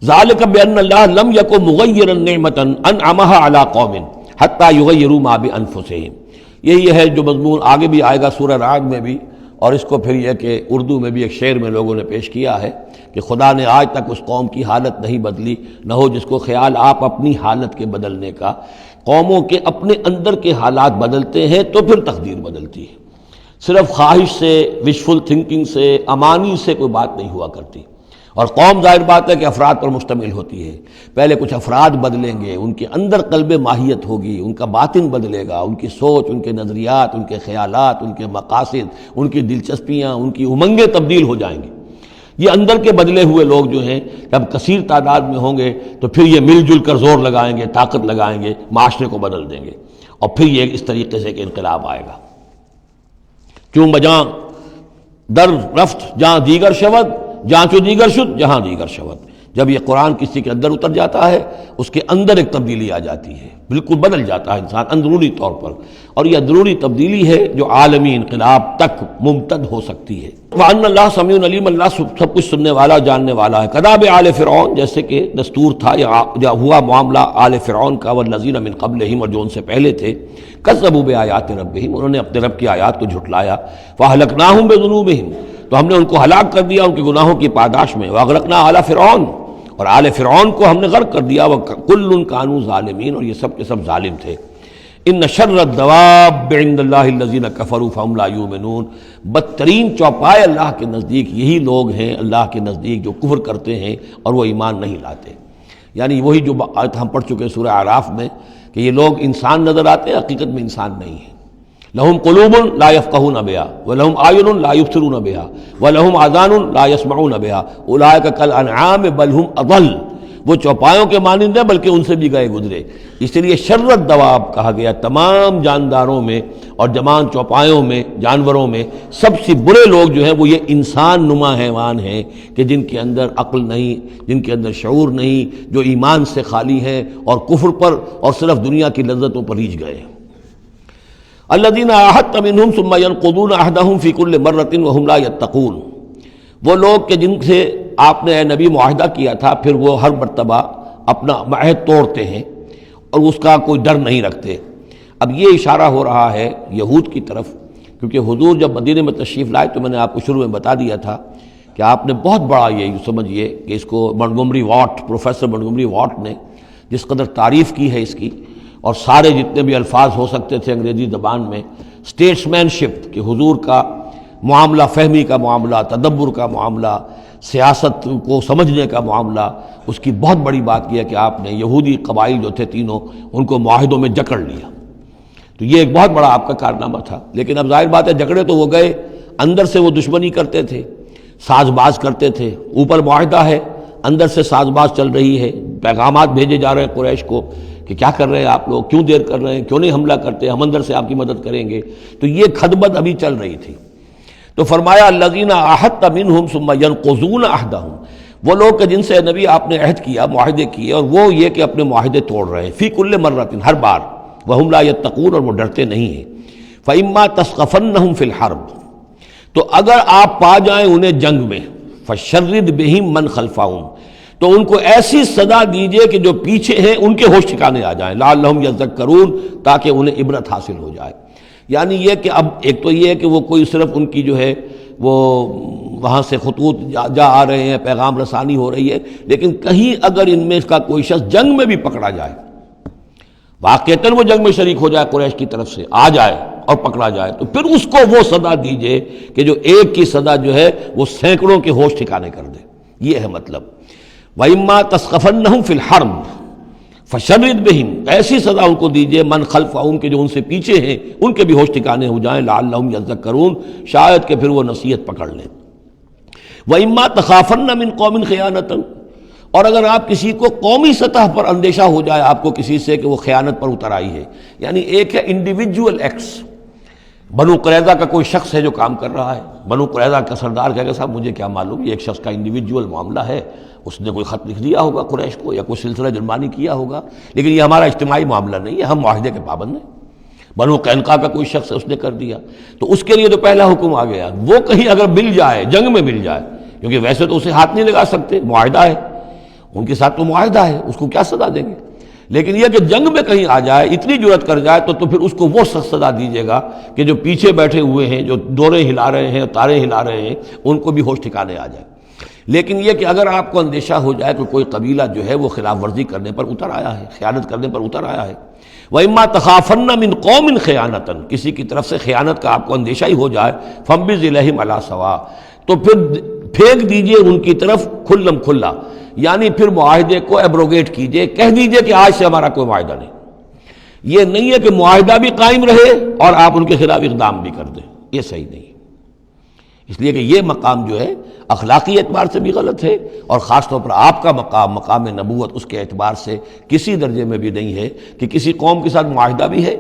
ذالک بان اللہ لم یکن مغیرا نعمۃ انعمها علی قوم حتی یغیروا ما بانفسہم، یہی ہے جو مضمون آگے بھی آئے گا سورہ رعد میں بھی، اور اس کو پھر یہ کہ اردو میں بھی ایک شعر میں لوگوں نے پیش کیا ہے کہ خدا نے آج تک اس قوم کی حالت نہیں بدلی، نہ ہو جس کو خیال آپ اپنی حالت کے بدلنے کا۔ قوموں کے اپنے اندر کے حالات بدلتے ہیں تو پھر تقدیر بدلتی ہے، صرف خواہش سے، وشفل تھنکنگ سے، امانی سے کوئی بات نہیں ہوا کرتی۔ اور قوم ظاہر بات ہے کہ افراد پر مشتمل ہوتی ہے، پہلے کچھ افراد بدلیں گے، ان کے اندر قلب ماہیت ہوگی، ان کا باطن بدلے گا، ان کی سوچ، ان کے نظریات، ان کے خیالات، ان کے مقاصد، ان کی دلچسپیاں، ان کی امنگیں تبدیل ہو جائیں گی۔ یہ اندر کے بدلے ہوئے لوگ جو ہیں جب کثیر تعداد میں ہوں گے تو پھر یہ مل جل کر زور لگائیں گے، طاقت لگائیں گے، معاشرے کو بدل دیں گے، اور پھر یہ اس طریقے سے کہ انقلاب آئے گا۔ کیوں بجاں در رفت جہاں دیگر شود، جہاں چو دیگر شد جہاں دیگر شود، جب یہ قرآن کسی کے اندر اتر جاتا ہے اس کے اندر ایک تبدیلی آ جاتی ہے، بالکل بدل جاتا ہے انسان اندرونی طور پر، اور یہ اندرونی تبدیلی ہے جو عالمی انقلاب تک ممتد ہو سکتی ہے۔ وَأَنَّ اللَّهَ سَمِيعٌ عَلِيمٌ، اللہ سب کچھ سننے والا جاننے والا ہے۔ کذاب آل فرعون، جیسے کہ دستور تھا یا ہوا معاملہ آل فرعون کا، والذین من قبلہم، اور جو ان سے پہلے تھے، کذبوا بآیات ربہم، انہوں نے اپنے رب کی آیات کو جھٹلایا، فأہلکناہم بذنوبہم، تو ہم نے ان کو ہلاک کر دیا ان کے گناہوں کی پاداش میں، وأغرقنا آل فرعون، اور آل فرعون کو ہم نے غرق کر دیا، وَكُلٌّ كَانُوا ظَالِمِينَ، اور یہ سب کے سب ظالم تھے۔ ان شر الدواب عند اللہ الذین کفروا فہم لا یؤمنون، بدترین چوپائے اللہ کے نزدیک یہی لوگ ہیں، اللہ کے نزدیک جو کفر کرتے ہیں اور وہ ایمان نہیں لاتے۔ یعنی وہی جو آیت ہم پڑھ چکے سورہ اعراف میں کہ یہ لوگ انسان نظر آتے ہیں، حقیقت میں انسان نہیں ہیں۔ لہم قلوب لا یفقہون بہا ولہم اعین لا یبصرون بہا ولہم آذان لا یسمعون بہا اولئک کالانعام بل ہم اضل، وہ چوپایوں کے مانند ہیں بلکہ ان سے بھی گئے گزرے۔ اس لیے شر الدواب کہا گیا، تمام جانداروں میں اور جمان چوپایوں میں، جانوروں میں سب سے برے لوگ جو ہیں وہ یہ انسان نما حیوان ہیں کہ جن کے اندر عقل نہیں، جن کے اندر شعور نہیں، جو ایمان سے خالی ہیں اور کفر پر اور صرف دنیا کی لذتوں پر ریجھ گئے۔ الذین عاہدت منہم ثم ینقضون عہدہم فی کل مرۃ وہم لا یتقون، وہ لوگ کہ جن سے آپ نے اے نبی معاہدہ کیا تھا پھر وہ ہر مرتبہ اپنا عہد توڑتے ہیں اور اس کا کوئی ڈر نہیں رکھتے۔ اب یہ اشارہ ہو رہا ہے یہود کی طرف، کیونکہ حضور جب مدینے میں تشریف لائے تو میں نے آپ کو شروع میں بتا دیا تھا کہ آپ نے بہت بڑا یہ سمجھیے کہ اس کو Montgomery what, professor Montgomery what نے جس قدر تعریف کی ہے اس کی، اور سارے جتنے بھی الفاظ ہو سکتے تھے انگریزی زبان میں، اسٹیٹس مین شپ کہ حضور کا معاملہ، فہمی کا معاملہ، تدبر کا معاملہ، سیاست کو سمجھنے کا معاملہ، اس کی بہت بڑی بات یہ ہے کہ آپ نے یہودی قبائل جو تھے تینوں ان کو معاہدوں میں جکڑ لیا۔ تو یہ ایک بہت بڑا آپ کا کارنامہ تھا، لیکن اب ظاہر بات ہے جکڑے تو وہ گئے، اندر سے وہ دشمنی کرتے تھے، ساز باز کرتے تھے۔ اوپر معاہدہ ہے، اندر سے ساز باز چل رہی ہے، پیغامات بھیجے جا رہے ہیں قریش کو کہ کیا کر رہے ہیں آپ لوگ، کیوں دیر کر رہے ہیں، کیوں نہیں حملہ کرتے، ہم اندر سے آپ کی مدد کریں گے۔ تو یہ کھدبد ابھی چل رہی تھی۔ تو فرمایا الذین عاہدت منہم ثم ینقضون عہدہم، وہ لوگ کہ جن سے نبی آپ نے عہد کیا، معاہدے کیے، اور وہ یہ کہ اپنے معاہدے توڑ رہے ہیں، فی کل مرۃ، ہر بار، وہم لا یتقون، اور وہ ڈرتے نہیں ہیں۔ فإما تثقفنہم فی الحرب، تو اگر آپ پا جائیں انہیں جنگ میں، فشرد بہم من خلفہم، تو ان کو ایسی سزا دیجئے کہ جو پیچھے ہیں ان کے ہوش ٹھکانے آ جائیں، لعلہم یذکرون، تاکہ انہیں عبرت حاصل ہو جائے۔ یعنی یہ کہ اب ایک تو یہ ہے کہ وہ کوئی صرف ان کی جو ہے وہ وہاں سے خطوط جا آ رہے ہیں، پیغام رسانی ہو رہی ہے، لیکن کہیں اگر ان میں کا کوئی شخص جنگ میں بھی پکڑا جائے، واقعتاً وہ جنگ میں شریک ہو جائے، قریش کی طرف سے آ جائے اور پکڑا جائے، تو پھر اس کو وہ سزا دیجئے کہ جو ایک کی سزا جو ہے وہ سینکڑوں کے ہوش ٹھکانے کر دے۔ یہ ہے مطلب وَإِمَّا تَثْقَفَنَّهُمْ فِي الْحَرْبِ فَشَرِّدْ بِهِمْ، ایسی سزا ان کو دیجئے من خلفہم کے جو ان سے پیچھے ہیں ان کے بھی ہوش ٹھکانے ہو جائیں، لعلہم یذکرون، شاید کہ پھر وہ نصیحت پکڑ لیں۔ وَإِمَّا تَخَافَنَّ مِنْ قَوْمٍ خِيَانَةً، اور اگر آپ کسی کو قومی سطح پر اندیشہ ہو جائے آپ کو کسی سے کہ وہ خیانت پر اتر آئی ہے، یعنی ایک ہے انڈیویجول ایکٹس، بنو قریظہ کا کوئی شخص ہے جو کام کر رہا ہے، بنو قریظہ کا سردار کہے گا صاحب مجھے کیا معلوم، یہ ایک شخص کا انڈیویجول معاملہ ہے، اس نے کوئی خط لکھ دیا ہوگا قریش کو یا کوئی سلسلہ جرمانی کیا ہوگا، لیکن یہ ہمارا اجتماعی معاملہ نہیں ہے، ہم معاہدے کے پابند ہیں۔ بنو قینقاع کا کوئی شخص ہے اس نے کر دیا، تو اس کے لیے تو پہلا حکم آ گیا، وہ کہیں اگر مل جائے، جنگ میں مل جائے، کیونکہ ویسے تو اسے ہاتھ نہیں لگا سکتے، معاہدہ ہے ان کے ساتھ، تو معاہدہ ہے، اس کو کیا سزا دیں گے، لیکن یہ کہ جنگ میں کہیں آ جائے، اتنی جرأت کر جائے تو پھر اس کو وہ سزا دیجیے گا کہ جو پیچھے بیٹھے ہوئے ہیں، جو ڈورے ہلا رہے ہیں، تارے ہلا رہے ہیں، ان کو بھی ہوش ٹھکانے آ جائے۔ لیکن یہ کہ اگر آپ کو اندیشہ ہو جائے کہ کوئی قبیلہ جو ہے وہ خلاف ورزی کرنے پر اتر آیا ہے، خیانت کرنے پر اتر آیا ہے، وَإِمَّا تَخَافَنَّ مِنْ قَوْمٍ خِيَانَةً، کسی کی طرف سے خیانت کا آپ کو اندیشہ ہی ہو جائے، فَانبِذْ إِلَيْهِمْ عَلَىٰ سَوَاءٍ، تو پھر پھینک دیجئے ان کی طرف کھلم کھلا، یعنی پھر معاہدے کو ایبروگیٹ کیجئے، کہہ دیجئے کہ آج سے ہمارا کوئی معاہدہ نہیں۔ یہ نہیں ہے کہ معاہدہ بھی قائم رہے اور آپ ان کے خلاف اقدام بھی کر دیں، یہ صحیح نہیں، اس لیے کہ یہ مقام جو ہے اخلاقی اعتبار سے بھی غلط ہے، اور خاص طور پر آپ کا مقام، مقام نبوت، اس کے اعتبار سے کسی درجے میں بھی نہیں ہے کہ کسی قوم کے ساتھ معاہدہ بھی ہے،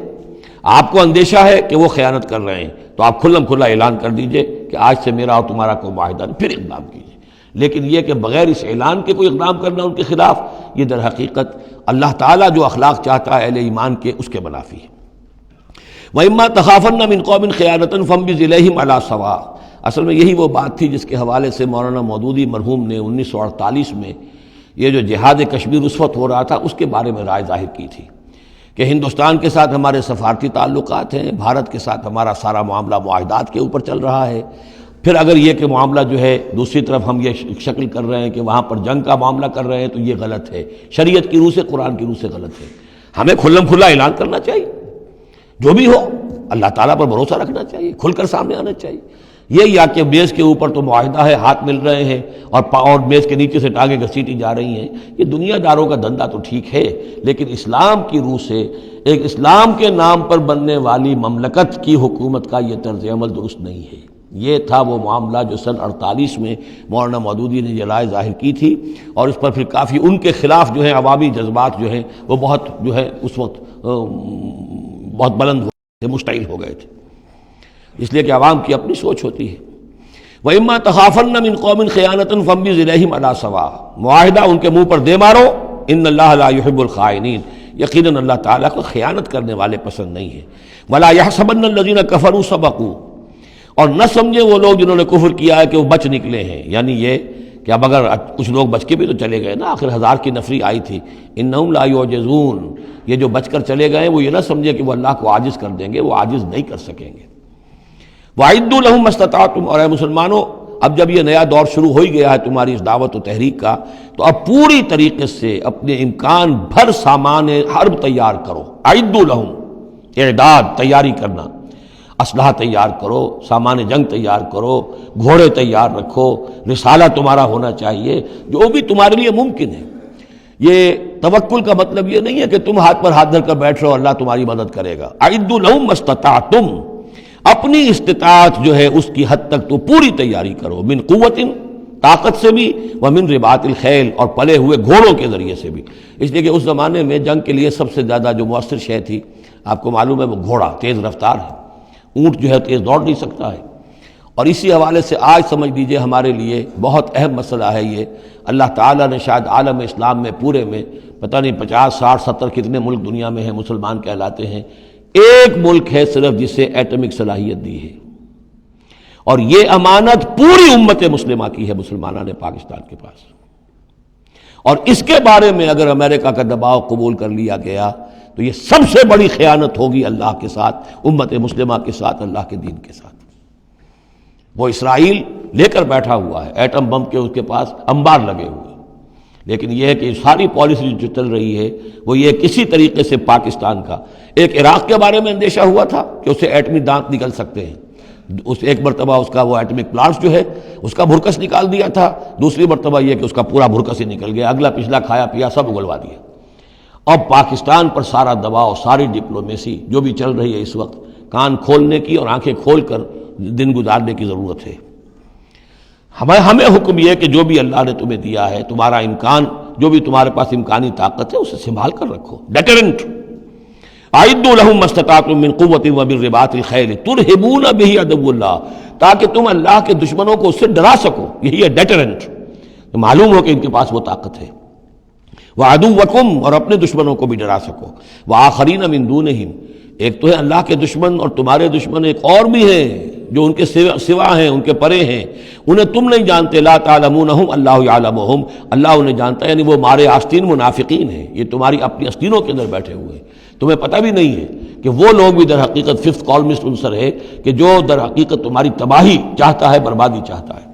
آپ کو اندیشہ ہے کہ وہ خیانت کر رہے ہیں، تو آپ کھلم کھلا اعلان کر دیجئے کہ آج سے میرا اور تمہارا کوئی معاہدہ نہیں، پھر اقدام کیجئے۔ لیکن یہ کہ بغیر اس اعلان کے کوئی اقدام کرنا ان کے خلاف، یہ در حقیقت اللہ تعالیٰ جو اخلاق چاہتا ہے اہل ایمان کے، اس کے منافی ہے۔ وَإِمَّا تَخَافَنَّ مِن قَوْمٍ خِيَانَةً فَانبِذْ إِلَيْهِمْ عَلَىٰ سَوَاءٍ۔ اصل میں یہی وہ بات تھی جس کے حوالے سے مولانا مودودی مرحوم نے 1948 میں یہ جو جہاد کشمیر اس وقت ہو رہا تھا اس کے بارے میں رائے ظاہر کی تھی کہ ہندوستان کے ساتھ ہمارے سفارتی تعلقات ہیں، بھارت کے ساتھ ہمارا سارا معاملہ معاہدات کے اوپر چل رہا ہے، پھر اگر یہ کہ معاملہ جو ہے دوسری طرف ہم یہ شکل کر رہے ہیں کہ وہاں پر جنگ کا معاملہ کر رہے ہیں تو یہ غلط ہے، شریعت کی روح سے، قرآن کی روح سے غلط ہے۔ ہمیں کھلم کھلا اعلان کرنا چاہیے، جو بھی ہو اللہ تعالیٰ پر بھروسہ رکھنا چاہیے، کھل کر سامنے آنا چاہیے۔ یہ یا کہ میز کے اوپر تو معاہدہ ہے، ہاتھ مل رہے ہیں اور میز کے نیچے سے ٹانگیں گھسیٹی جا رہی ہیں، یہ دنیا داروں کا دھندا تو ٹھیک ہے، لیکن اسلام کی روح سے ایک اسلام کے نام پر بننے والی مملکت کی حکومت کا یہ طرز عمل درست نہیں ہے۔ یہ تھا وہ معاملہ جو سن 48 میں مولانا مودودی نے یہ رائے ظاہر کی تھی، اور اس پر پھر کافی ان کے خلاف جو ہے عوامی جذبات جو ہیں وہ بہت جو ہے اس وقت بہت بلند ہو گئے تھے، مشتعل ہو گئے تھے، اس لیے کہ عوام کی اپنی سوچ ہوتی ہے۔ وَإِمَّا تَخَافَنَّ مِن قَوْمٍ خِيَانَةً فَانبِذْ إِلَيْهِمْ عَلَىٰ سَوَاءٍ، معاہدہ ان کے منہ پر دے مارو، ان اللہ لا يحب الخائنین، یقیناً اللہ تعالیٰ کو خیانت کرنے والے پسند نہیں ہے۔ وَلَا يَحْسَبَنَّ الَّذِينَ كَفَرُوا سَبَقُوا، اور نہ سمجھے وہ لوگ جنہوں نے کفر کیا ہے کہ وہ بچ نکلے ہیں، یعنی یہ کہ اب اگر کچھ لوگ بچ کے بھی تو چلے گئے نا، آخر 1000 کی نفری آئی تھی، انہم لا یعجزون، یہ جو بچ کر چلے گئے وہ یہ نہ سمجھے کہ وہ اللہ کو عاجز کر دیں گے، وہ عاجز نہیں کر سکیں گے۔ وَأَعِدُّوا لَهُم مَّا اسْتَطَعْتُمْ، اور اے مسلمانوں اب جب یہ نیا دور شروع ہو ہی گیا ہے تمہاری اس دعوت و تحریک کا، تو اب پوری طریقے سے اپنے امکان بھر سامان حرب تیار کرو۔ اعدوا لہم، اعداد، تیاری کرنا، اسلحہ تیار کرو، سامان جنگ تیار کرو، گھوڑے تیار رکھو، رسالہ تمہارا ہونا چاہیے، جو بھی تمہارے لیے ممکن ہے۔ یہ توکل کا مطلب یہ نہیں ہے کہ تم ہاتھ پر ہاتھ دھر کر بیٹھ رہو اللہ تمہاری مدد کرے گا۔ اعدوا لہم ما استطعتم، اپنی استطاعت جو ہے اس کی حد تک تو پوری تیاری کرو، من قوت، طاقت سے بھی، ومن رباط الخیل، اور پلے ہوئے گھوڑوں کے ذریعے سے بھی، اس لیے کہ اس زمانے میں جنگ کے لیے سب سے زیادہ جو مؤثر شے تھی آپ کو معلوم ہے وہ گھوڑا، تیز رفتار ہے، اونٹ جو ہے تیز دوڑ نہیں سکتا ہے۔ اور اسی حوالے سے آج سمجھ لیجئے ہمارے لیے بہت اہم مسئلہ ہے یہ، اللہ تعالیٰ نے شاید عالم اسلام میں پورے میں پتہ نہیں 50 60 70 کتنے ملک دنیا میں ہیں مسلمان کہلاتے ہیں، ایک ملک ہے صرف جسے ایٹمک صلاحیت دی ہے، اور یہ امانت پوری امت مسلمہ کی ہے، مسلمانوں نے پاکستان کے پاس، اور اس کے بارے میں اگر امریکہ کا دباؤ قبول کر لیا گیا تو یہ سب سے بڑی خیانت ہوگی اللہ کے ساتھ، امت مسلمہ کے ساتھ، اللہ کے دین کے ساتھ۔ وہ اسرائیل لے کر بیٹھا ہوا ہے ایٹم بم کے، اس کے پاس انبار لگے ہوئے، لیکن یہ ہے کہ ساری پالیسی جو چل رہی ہے وہ یہ کسی طریقے سے پاکستان کا، ایک عراق کے بارے میں اندیشہ ہوا تھا کہ اسے ایٹمی دانت نکل سکتے ہیں، اس ایک مرتبہ اس کا وہ ایٹمک پلانٹس جو ہے اس کا بھرکس نکال دیا تھا، دوسری مرتبہ یہ کہ اس کا پورا بھرکس ہی نکل گیا، اگلا پچھلا کھایا پیا سب اگلوا دیا۔ اب پاکستان پر سارا دباؤ، ساری ڈپلومیسی جو بھی چل رہی ہے اس وقت، کان کھولنے کی اور آنکھیں کھول کر دن گزارنے کی ضرورت ہے۔ ہمیں حکم یہ کہ جو بھی اللہ نے تمہیں دیا ہے، تمہارا امکان، جو بھی تمہارے پاس امکانی طاقت ہے اسے سنبھال کر رکھو، ڈیٹرنٹ۔ اعدوا لہم ما استطعتم من قوت ومن رباط الخیل ترہبون بہ عدو اللہ، تاکہ تم اللہ کے دشمنوں کو اس سے ڈرا سکو، یہی ہے ڈیٹرنٹ، معلوم ہو کہ ان کے پاس وہ طاقت ہے۔ وعدوکم، اور اپنے دشمنوں کو بھی ڈرا سکو، وآخرین من دونہم، ایک تو ہے اللہ کے دشمن اور تمہارے دشمن ایک اور بھی ہیں جو ان کے سوا ہیں، ان کے پرے ہیں، انہیں تم نہیں جانتے، لا تعلمونہم اللہ یعلمہم، اللہ انہیں جانتا ہے، یعنی وہ مارے آستین منافقین ہیں، یہ تمہاری اپنی آستینوں کے اندر بیٹھے ہوئے ہیں، تمہیں پتہ بھی نہیں ہے کہ وہ لوگ بھی در حقیقت ففتھ کالمسٹ عنصر ہے کہ جو در حقیقت تمہاری تباہی چاہتا ہے، بربادی چاہتا ہے۔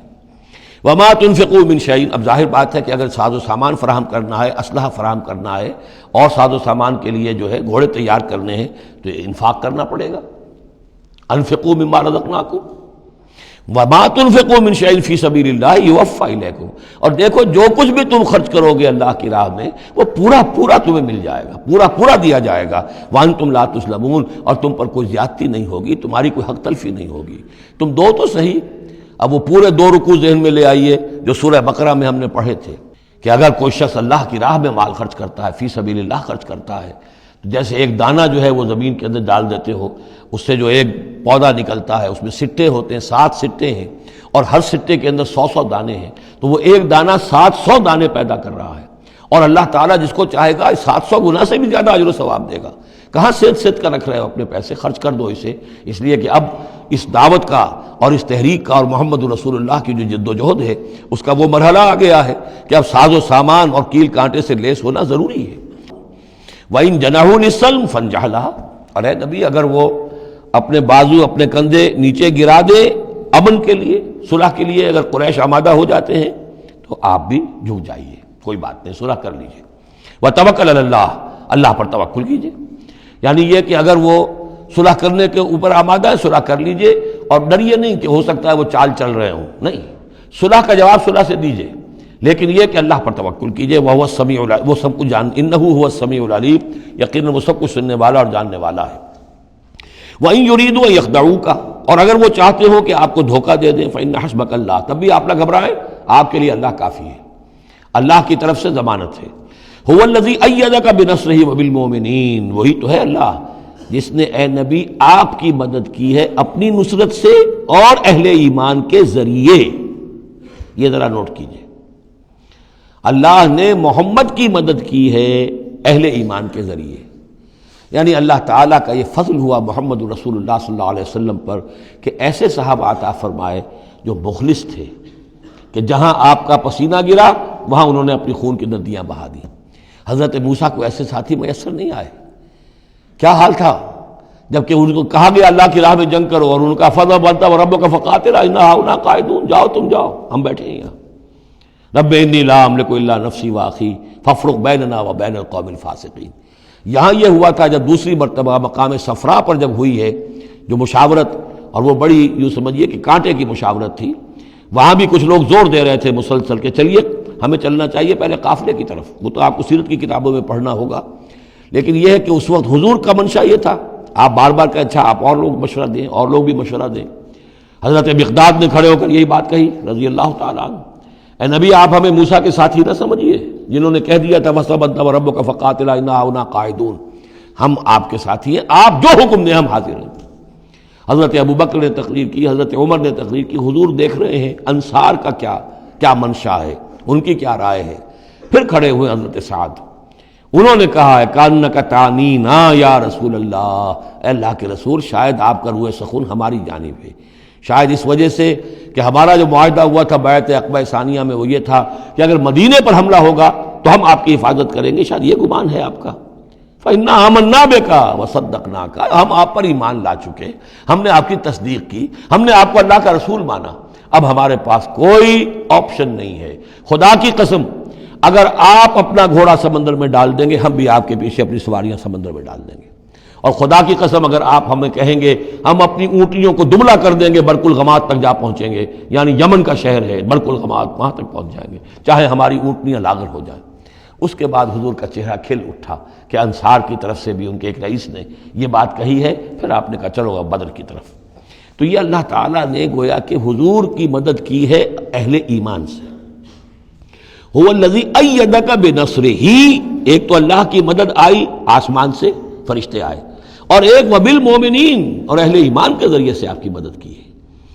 وما تنفقوا من شیء، اب ظاہر بات ہے کہ اگر ساز و سامان فراہم کرنا ہے، اسلحہ فراہم کرنا ہے، اور ساز و سامان کے لیے جو ہے گھوڑے تیار کرنے ہیں تو انفاق کرنا پڑے گا۔ انفقوا مما رزقناکم وما تنفقوا من شیء فی سبیل اللہ یوفی الیکم، اور دیکھو جو کچھ بھی تم خرچ کرو گے اللہ کی راہ میں وہ پورا پورا تمہیں مل جائے گا، پورا پورا دیا جائے گا، وانتم لا تظلمون، اور تم پر کوئی زیادتی نہیں ہوگی، تمہاری کوئی حق تلفی نہیں ہوگی۔ تم دو تو صحیح، اب وہ پورے 2 رکوع ذہن میں لے آئیے جو سورہ بقرہ میں ہم نے پڑھے تھے کہ اگر کوئی شخص اللہ کی راہ میں مال خرچ کرتا ہے، فی سبیل اللہ خرچ کرتا ہے، جیسے ایک دانہ جو ہے وہ زمین کے اندر ڈال دیتے ہو، اس سے جو ایک پودا نکلتا ہے، اس میں سٹے ہوتے ہیں، 7 سٹے ہیں، اور ہر سٹے کے اندر 100 دانے ہیں، تو وہ ایک دانہ 700 دانے پیدا کر رہا ہے، اور اللہ تعالیٰ جس کو چاہے گا 700 گنا سے بھی زیادہ اجر و ثواب دے گا۔ کہاں صد کا رکھ رہے ہو اپنے پیسے، خرچ کر دو اسے، اس لیے کہ اب اس دعوت کا اور اس تحریک کا اور محمد رسول اللہ کی جو جد و جہد ہے اس کا وہ مرحلہ آ گیا ہے کہ اب ساز و سامان اور کیل کانٹے سے لیس ہونا ضروری ہے۔ وَإِن جَنَحُوا لِلسَّلْمِ فَانْجَحْ لَهَا، اور اے نبی اگر وہ اپنے بازو اپنے کندھے نیچے گرا دے امن کے لیے، صلح کے لیے، اگر قریش آمادہ ہو جاتے ہیں تو آپ بھی جھک جائیے، کوئی بات نہیں، صلح کر لیجیے۔ وَتَوَکَّلْ عَلَى اللَّهِ، اللہ پر توکل کیجیے، یعنی یہ کہ اگر وہ صلح کرنے کے اوپر آمادہ ہے صلح کر لیجئے، اور ڈریے نہیں کہ ہو سکتا ہے وہ چال چل رہے ہوں، نہیں، صلح کا جواب صلح سے دیجئے، لیکن یہ کہ اللہ پر توکل کیجئے، وہ السمیع العلیم، وہ سب کچھ انہ هو السمیع العلیم، یقیناً وہ سب کچھ سننے والا اور جاننے والا ہے۔ وَإِن يُرِيدُوا أَن يَخْدَعُوكَ، اور اگر وہ چاہتے ہو کہ آپ کو دھوکہ دے دیں، فَإِنَّ حَسْبَكَ اللَّهُ، تب بھی آپ نہ گھبرائیں، آپ کے لیے اللہ کافی ہے، اللہ کی طرف سے ضمانت ہے۔ هو الذی ایدک بنصرہ وبالمؤمنین، وہی تو ہے اللہ جس نے اے نبی آپ کی مدد کی ہے اپنی نصرت سے اور اہل ایمان کے ذریعے۔ یہ ذرا نوٹ کیجئے، اللہ نے محمد کی مدد کی ہے اہل ایمان کے ذریعے، یعنی اللہ تعالیٰ کا یہ فضل ہوا محمد رسول اللہ صلی اللہ علیہ وسلم پر کہ ایسے صحابہ عطا فرمائے جو مخلص تھے، کہ جہاں آپ کا پسینہ گرا وہاں انہوں نے اپنی خون کی ندیاں بہا دی۔ حضرت موسیٰ کو ایسے ساتھی میسر نہیں آئے، کیا حال تھا جبکہ ان کو کہا گیا اللہ کی راہ میں جنگ کرو، اور ان کا فضل بنتا وہ رب کا فقاتل انا ہاؤنا قاعدون، جاؤ تم جاؤ، ہم بیٹھے ہیں یہاں، رب انی لا املک الا نفسی واخی فافرق بیننا وبین القوم الفاسقین۔ یہاں یہ ہوا تھا جب دوسری مرتبہ مقام صفرا پر جب ہوئی ہے جو مشاورت، اور وہ بڑی یوں سمجھیے کہ کانٹے کی مشاورت تھی، وہاں بھی کچھ لوگ زور دے رہے تھے مسلسل کہ چلیے ہمیں چلنا چاہیے پہلے قافلے کی طرف، وہ تو آپ کو سیرت کی کتابوں میں پڑھنا ہوگا، لیکن یہ ہے کہ اس وقت حضور کا منشا یہ تھا، آپ بار بار کہ اچھا آپ اور لوگ مشورہ دیں، اور لوگ بھی مشورہ دیں۔ حضرت مقداد نے کھڑے ہو کر یہی بات کہی رضی اللہ تعالیٰ عنہ، اے نبی آپ ہمیں موسیٰ کے ساتھی نہ سمجھیے جنہوں نے کہہ دیا تھا وَسَبَنْتَ وَرَبُّكَ فَقَاتِلَا إِنَّا هُنَا قَاعِدُونَ، ہم آپ کے ساتھی ہیں، آپ جو حکم دیں ہم حاضر ہیں۔ حضرت ابوبکر نے تقریر کی، حضرت عمر نے تقریر کی، حضور دیکھ رہے ہیں انصار کا کیا منشا ہے، ان کی کیا رائے ہے۔ پھر کھڑے ہوئے حضرت سعد، انہوں نے کہا ہے کانک تعنینا یا رسول اللہ، اے اللہ کے رسول شاید آپ کا روح سخن ہماری جانب ہے، شاید اس وجہ سے کہ ہمارا جو معاہدہ ہوا تھا بیعت عقبہ ثانیہ میں وہ یہ تھا کہ اگر مدینے پر حملہ ہوگا تو ہم آپ کی حفاظت کریں گے، شاید یہ گمان ہے آپ کا۔ فَإِنَّا آمَنَّا بِكَ وَصَدَّقْنَاكَ، ہم آپ پر ایمان لا چکے، ہم نے آپ کی تصدیق کی، ہم نے آپ کو اللہ کا رسول مانا، اب ہمارے پاس کوئی آپشن نہیں ہے۔ خدا کی قسم اگر آپ اپنا گھوڑا سمندر میں ڈال دیں گے ہم بھی آپ کے پیچھے اپنی سواریاں سمندر میں ڈال دیں گے، اور خدا کی قسم اگر آپ ہمیں کہیں گے ہم اپنی اونٹنیوں کو دبلا کر دیں گے برق الغمات تک جا پہنچیں گے، یعنی یمن کا شہر ہے برق الغمات، وہاں تک پہنچ جائیں گے چاہے ہماری اونٹنیاں لاغر ہو جائیں۔ اس کے بعد حضور کا چہرہ کھل اٹھا کہ انصار کی طرف سے بھی ان کے ایک رئیس نے یہ بات کہی ہے، پھر آپ نے کہا چلو اب بدر کی طرف۔ تو یہ اللہ تعالیٰ نے گویا کہ حضور کی مدد کی ہے اہل ایمان سے۔ هو الذی ایدک بنصرہ، ایک تو اللہ کی مدد آئی آسمان سے، فرشتے آئے، اور ایک وبالمؤمنین، اور اہل ایمان کے ذریعے سے آپ کی مدد کی ہے۔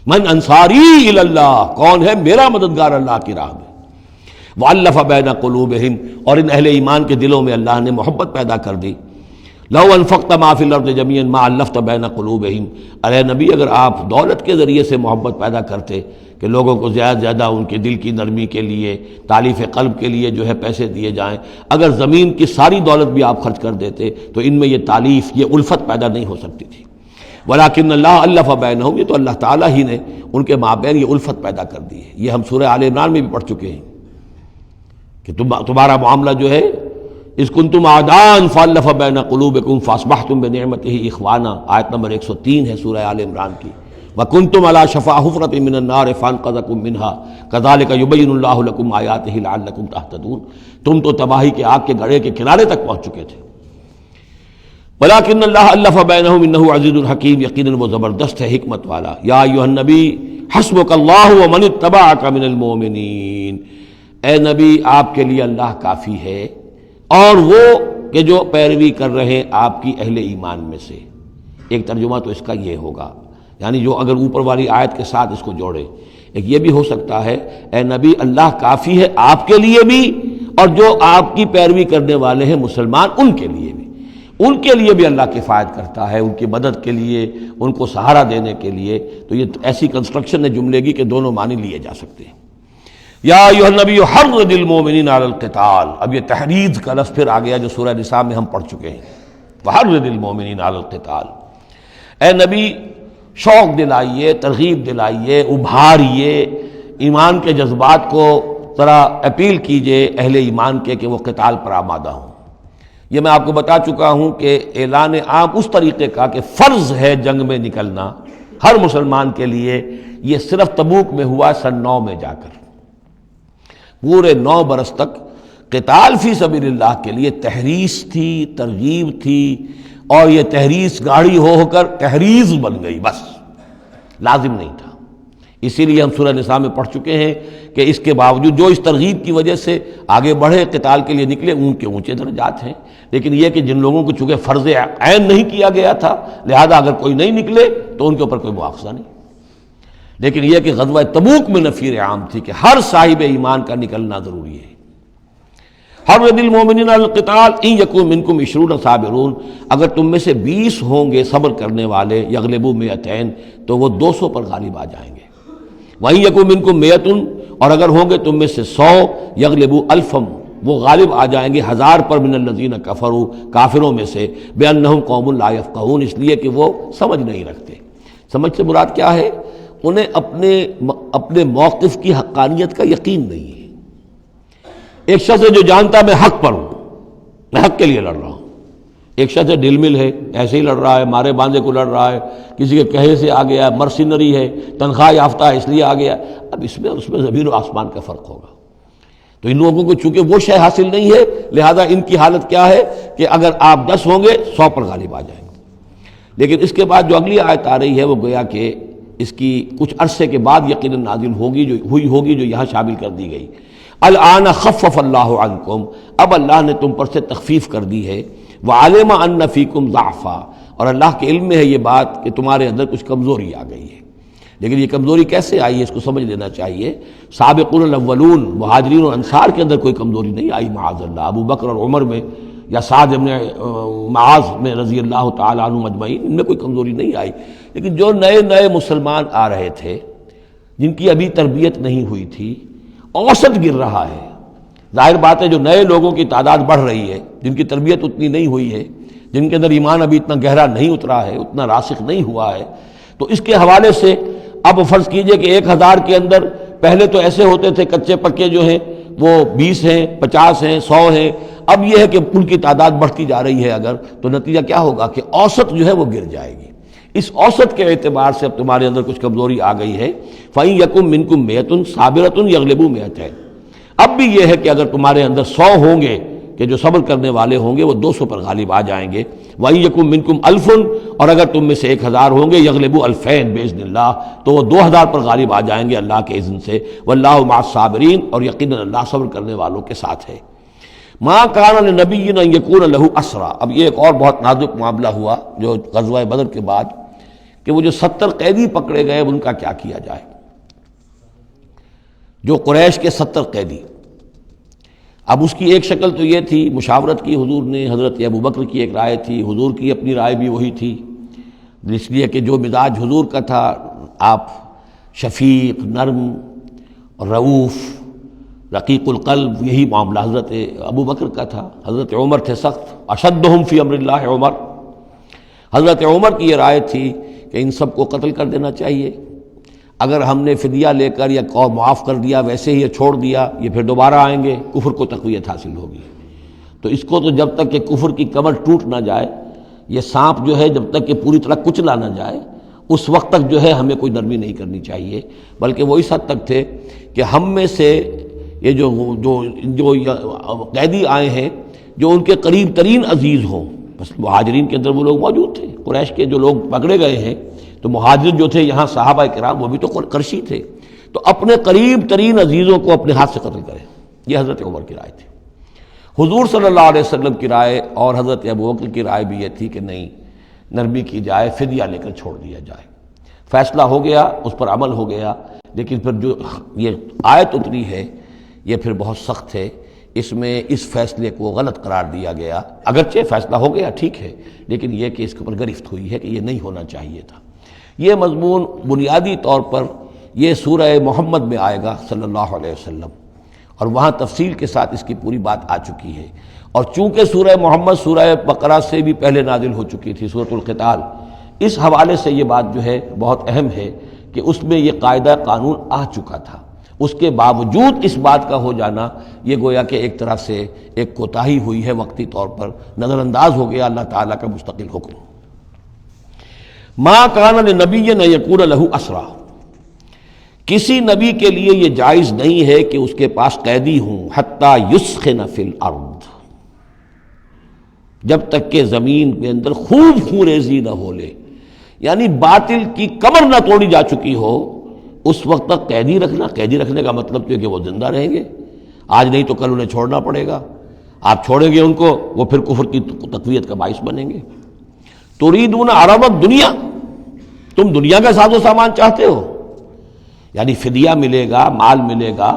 من انصاری الی اللہ، کون ہے میرا مددگار اللہ کی راہ میں۔ وَأَلَّفَ بَيْنَ قُلُوبِهِمْ، اور ان اہل ایمان کے دلوں میں اللہ نے محبت پیدا کر دی۔ لَوْ أَنفَقْتَ مَا فِي الْأَرْضِ جَمِيعًا مَا أَلَّفْتَ بَيْنَ قُلُوبِهِمْ، ارے نبی اگر آپ دولت کے ذریعے سے محبت پیدا کرتے کہ لوگوں کو زیادہ سے زیادہ ان کے دل کی نرمی کے لیے، تالیف قلب کے لیے جو ہے پیسے دیے جائیں، اگر زمین کی ساری دولت بھی آپ خرچ کر دیتے تو ان میں یہ تالیف، یہ الفت پیدا نہیں ہو سکتی تھی۔ وَلَكِنَّ اللَّهَ أَلَّفَ بَيْنَهُمْ، یہ تو اللہ تعالیٰ ہی نے ان کے مابین یہ الفت پیدا کر دی ہے۔ یہ ہم سورہ آل عمران میں بھی پڑھ چکے ہیں کہ تمہارا معاملہ جو ہے اِذْ كُنْتُمْ أَعْدَاءً فَأَلَّفَ بَيْنَ قُلُوبِكُمْ فَأَصْبَحْتُمْ بِنِعْمَتِهِ إِخْوَانًا، آیت نمبر 103 ہے سورہ آل عمران کی۔ وَكُنْتُمْ عَلَى شَفَا حُفْرَةٍ مِّنَ النَّارِ فَأَنقَذَكُم مِّنْهَا كَذَلِكَ يُبَيِّنُ اللَّهُ لَكُمْ آيَاتِهِ لَعَلَّكُمْ تَهْتَدُونَ، تم تو تباہی کے آگ کے گڑھے کے کنارے تک پہنچ چکے تھے۔ وَلَكِنَّ اللَّهَ أَلَّفَ بَيْنَهُمْ إِنَّهُ عَزِيزٌ حَكِيمٌ، یقیناً وہ زبردست ہے حکمت والا۔ یا ایھا النبی حسبک اللہ ومن اتبعک من المؤمنین، اے نبی آپ کے لیے اللہ کافی ہے اور وہ کہ جو پیروی کر رہے ہیں آپ کی اہل ایمان میں سے۔ ایک ترجمہ تو اس کا یہ ہوگا، یعنی جو اگر اوپر والی آیت کے ساتھ اس کو جوڑے، ایک یہ بھی ہو سکتا ہے اے نبی اللہ کافی ہے آپ کے لیے بھی اور جو آپ کی پیروی کرنے والے ہیں مسلمان ان کے لیے بھی، ان کے لیے بھی اللہ کفایت کرتا ہے، ان کی مدد کے لیے، ان کو سہارا دینے کے لیے۔ تو یہ ایسی کنسٹرکشن ہے جملے کی کہ دونوں معنی لیے جا سکتے ہیں۔ یا ایھا النبی حرض المؤمنین علی القتال، اب یہ تحریض کا لفظ پھر آ گیا جو سورہ نساء میں ہم پڑھ چکے ہیں، وحرض المؤمنین علی القتال۔ اے نبی شوق دلائیے، ترغیب دلائیے، ابھاریے، ایمان کے جذبات کو ذرا اپیل کیجئے اہل ایمان کے کہ وہ قتال پر آمادہ ہوں۔ یہ میں آپ کو بتا چکا ہوں کہ اعلان عام اس طریقے کا کہ فرض ہے جنگ میں نکلنا ہر مسلمان کے لیے، یہ صرف تبوک میں ہوا سن 9 میں جا کر۔ پورے 9 برس تک قتال فی سبیل اللہ کے لیے تحریض تھی، ترغیب تھی، اور یہ تحریض گاڑی ہو کر تحریض بن گئی، بس لازم نہیں تھا۔ اسی لیے ہم سورہ نساء میں پڑھ چکے ہیں کہ اس کے باوجود جو اس ترغیب کی وجہ سے آگے بڑھے قتال کے لیے نکلے ان کے اونچے درجات ہیں، لیکن یہ کہ جن لوگوں کو چونکہ فرض عین نہیں کیا گیا تھا لہذا اگر کوئی نہیں نکلے تو ان کے اوپر کوئی مواخذہ نہیں۔ لیکن یہ کہ غزوہ تبوک میں نفیر عام تھی کہ ہر صاحب ایمان کا نکلنا ضروری ہے۔ حرض المؤمنین علی القتال ان یکن منکم 20 صابرون، اگر تم میں سے 20 ہوں گے صبر کرنے والے، یغلبوا 200 تو وہ 200 پر غالب آ جائیں گے۔ وَإِن یکن منکم 100، اور اگر ہوں گے تم میں سے 100، یغلبوا 1000، وہ غالب آ جائیں گے 1000 پر، من الذین کفروا، کافروں میں سے، بأنہم قوم لا یفقہون، اس لیے کہ وہ سمجھ نہیں رکھتے۔ سمجھ سے مراد کیا ہے؟ انہیں اپنے موقف کی حقانیت کا یقین نہیں ہے۔ ایک شخص ہے جو جانتا میں حق پر ہوں، میں حق کے لیے لڑ رہا ہوں، ایک شخص ہے ڈل مل ہے، ایسے ہی لڑ رہا ہے، مارے باندھے کو لڑ رہا ہے، کسی کے کہے سے آ گیا، مرسینری ہے، تنخواہ یافتہ ہے اس لیے آ گیا۔ اب اس میں اور اس میں زمین و آسمان کا فرق ہوگا۔ تو ان لوگوں کو چونکہ وہ شے حاصل نہیں ہے لہذا ان کی حالت کیا ہے کہ اگر آپ 10 ہوں گے 100 پر غالب آ جائیں گے۔ لیکن اس کے بعد جو اگلی آیت آ رہی ہے وہ گویا کہ اس کی کچھ عرصے کے بعد یقیناً نازل ہوگی جو یہاں شامل کر دی گئی۔ الآن خفف اللہ عنکم، اب اللہ نے تم پر سے تخفیف کر دی ہے، وعلم ان فیکم ضعفا، اور اللہ کے علم میں ہے یہ بات کہ تمہارے اندر کچھ کمزوری آ گئی ہے۔ لیکن یہ کمزوری کیسے آئی ہے اس کو سمجھ لینا چاہیے۔ سابقون الاولون، مہاجرین اور انصار کے اندر کوئی کمزوری نہیں آئی معاذ اللہ، ابو بکر اور عمر میں یا سعد بن معاذ میں رضی اللہ تعالیٰ عنہ مجمعین، ان میں کوئی کمزوری نہیں آئی۔ لیکن جو نئے مسلمان آ رہے تھے جن کی ابھی تربیت نہیں ہوئی تھی، اوسط گر رہا ہے۔ ظاہر بات ہے جو نئے لوگوں کی تعداد بڑھ رہی ہے، جن کی تربیت اتنی نہیں ہوئی ہے، جن کے اندر ایمان ابھی اتنا گہرا نہیں اترا ہے، اتنا راسخ نہیں ہوا ہے، تو اس کے حوالے سے اب فرض کیجئے کہ 1000 کے اندر پہلے تو ایسے ہوتے تھے کچے پکے جو ہیں وہ 20 ہیں، 50 ہیں، 100 ہیں، اب یہ ہے کہ ان کی تعداد بڑھتی جا رہی ہے اگر، تو نتیجہ کیا ہوگا کہ اوسط جو ہے وہ گر جائے گی۔ اس اوسط کے اعتبار سے اب تمہارے اندر کچھ کمزوری آ گئی ہے۔ فَإِن يَكُن مِّنكُم 100 صَابِرَةٌ يَغْلِبُوا 200، اب بھی یہ ہے کہ اگر تمہارے اندر 100 ہوں گے کہ جو صبر کرنے والے ہوں گے وہ 200 پر غالب آ جائیں گے۔ وَإِن يَكُن مِّنكُم 1000، اور اگر تم میں سے 1000 ہوں گے، يَغْلِبُوا 2000 بِإِذْنِ اللَّهِ، تو وہ 2000 پر غالب آ جائیں گے اللہ کے اذن سے۔ وَاللَّهُ مَعَ الصَّابِرِينَ، اور یقیناً اللہ صبر کرنے والوں کے ساتھ ہے۔ مَا كَانَ لِنَبِيٍّ أَن يَكُونَ لَهُ أَسْرَىٰ، اب یہ ایک اور بہت نازک معاملہ ہوا جو غزوہ بدر کے بعد کہ وہ جو 70 قیدی پکڑے گئے ان کا کیا کیا جائے۔ جو قریش کے 70 قیدی، اب اس کی ایک شکل تو یہ تھی، مشاورت کی حضور نے، حضرت ابو بکر کی ایک رائے تھی، حضور کی اپنی رائے بھی وہی تھی، اس لیے کہ جو مزاج حضور کا تھا، آپ شفیق، نرم، رؤوف، رقیق القلب، یہی معاملہ حضرت ابو بکر کا تھا۔ حضرت عمر تھے سخت، اشدہم فی امر اللہ عمر، حضرت عمر کی یہ رائے تھی کہ ان سب کو قتل کر دینا چاہیے، اگر ہم نے فدیہ لے کر یا قوم معاف کر دیا ویسے ہی چھوڑ دیا، یہ پھر دوبارہ آئیں گے، کفر کو تقویت حاصل ہوگی۔ تو اس کو تو جب تک کہ کفر کی کمر ٹوٹ نہ جائے، یہ سانپ جو ہے جب تک کہ پوری طرح کچلا نہ جائے، اس وقت تک جو ہے ہمیں کوئی نرمی نہیں کرنی چاہیے، بلکہ وہ اس حد تک تھے کہ ہم میں سے یہ جو قیدی آئے ہیں جو ان کے قریب ترین عزیز ہوں، بس مہاجرین کے اندر وہ لوگ موجود تھے، قریش کے جو لوگ پکڑے گئے ہیں تو مہاجر جو تھے یہاں صحابہ کرام وہ بھی تو قرشی تھے، تو اپنے قریب ترین عزیزوں کو اپنے ہاتھ سے قتل کریں، یہ حضرت عمر کی رائے تھی۔ حضور صلی اللہ علیہ وسلم کی رائے اور حضرت ابوبکر کی رائے بھی یہ تھی کہ نہیں، نرمی کی جائے، فدیہ لے کر چھوڑ دیا جائے۔ فیصلہ ہو گیا، اس پر عمل ہو گیا، لیکن پھر جو یہ آیت اتری ہے یہ پھر بہت سخت ہے، اس میں اس فیصلے کو غلط قرار دیا گیا۔ اگرچہ فیصلہ ہو گیا ٹھیک ہے، لیکن یہ کہ اس کے اوپر گرفت ہوئی ہے کہ یہ نہیں ہونا چاہیے تھا۔ یہ مضمون بنیادی طور پر یہ سورہ محمد میں آئے گا صلی اللہ علیہ وسلم، اور وہاں تفصیل کے ساتھ اس کی پوری بات آ چکی ہے۔ اور چونکہ سورہ محمد سورہ بقرہ سے بھی پہلے نازل ہو چکی تھی، سورۃ القتال، اس حوالے سے یہ بات جو ہے بہت اہم ہے کہ اس میں یہ قاعدہ قانون آ چکا تھا۔ اس کے باوجود اس بات کا ہو جانا یہ گویا کہ ایک طرح سے ایک کوتاہی ہوئی ہے، وقتی طور پر نظر انداز ہو گیا اللہ تعالیٰ کا مستقل حکم۔ ما کان لنبی ان یکون لہ اسریٰ، کسی نبی کے لیے یہ جائز نہیں ہے کہ اس کے پاس قیدی ہوں، حتی یسخن فی الارض، جب تک کہ زمین کے اندر خوب خونریزی نہ ہو لے، یعنی باطل کی کمر نہ توڑی جا چکی ہو، اس وقت تک قیدی رکھنا۔ قیدی رکھنے کا مطلب تو ہے کہ وہ زندہ رہیں گے، آج نہیں تو کل انہیں چھوڑنا پڑے گا، آپ چھوڑیں گے ان کو، وہ پھر کفر کی تقویت کا باعث بنیں گے۔ تريدون عرض الدنیا، تم دنیا کا ساز و سامان چاہتے ہو، یعنی فدیہ ملے گا، مال ملے گا۔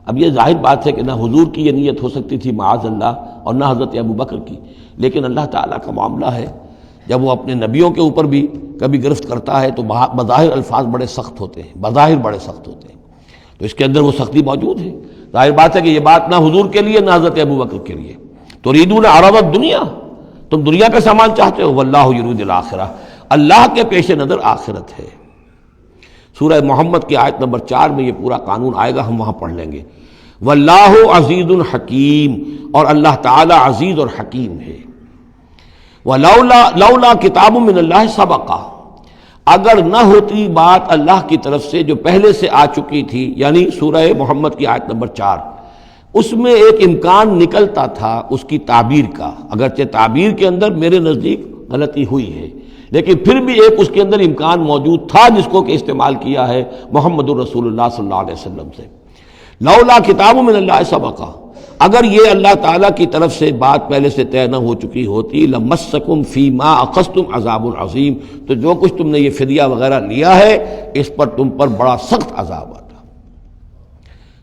اب یہ ظاہر بات ہے کہ نہ حضور کی یہ نیت ہو سکتی تھی معاذ اللہ، اور نہ حضرت ابوبکر کی، لیکن اللہ تعالیٰ کا معاملہ ہے، جب وہ اپنے نبیوں کے اوپر بھی کبھی گرفت کرتا ہے تو بظاہر الفاظ بڑے سخت ہوتے ہیں، بظاہر بڑے سخت ہوتے ہیں، تو اس کے اندر وہ سختی موجود ہے۔ ظاہر بات ہے کہ یہ بات نہ حضور کے لیے نہ حضرت ابوبکر کے لیے۔ تريدون عرض الدنیا، تم دنیا کا سامان چاہتے ہو، واللہ یرید الآخرہ، اللہ کے پیش نظر آخرت ہے۔ سورہ محمد کی آیت نمبر 4 میں یہ پورا قانون آئے گا، ہم وہاں پڑھ لیں گے۔ واللہ عزیز حکیم، اور اللہ تعالی عزیز اور حکیم ہے۔ لولا کتاب من اللہ سبقہ، اگر نہ ہوتی بات اللہ کی طرف سے جو پہلے سے آ چکی تھی، یعنی سورہ محمد کی آیت نمبر 4، اس میں ایک امکان نکلتا تھا اس کی تعبیر کا، اگرچہ تعبیر کے اندر میرے نزدیک غلطی ہوئی ہے، لیکن پھر بھی ایک اس کے اندر امکان موجود تھا جس کو کہ استعمال کیا ہے محمد الرسول اللہ صلی اللہ علیہ وسلم سے۔ لولا کتاب من اللہ سبقہ، اگر یہ اللہ تعالیٰ کی طرف سے بات پہلے سے طے نہ ہو چکی ہوتی، لمسکم فیما اخذتم عذاب عظیم، تو جو کچھ تم نے یہ فدیہ وغیرہ لیا ہے اس پر تم پر بڑا سخت عذاب آتا۔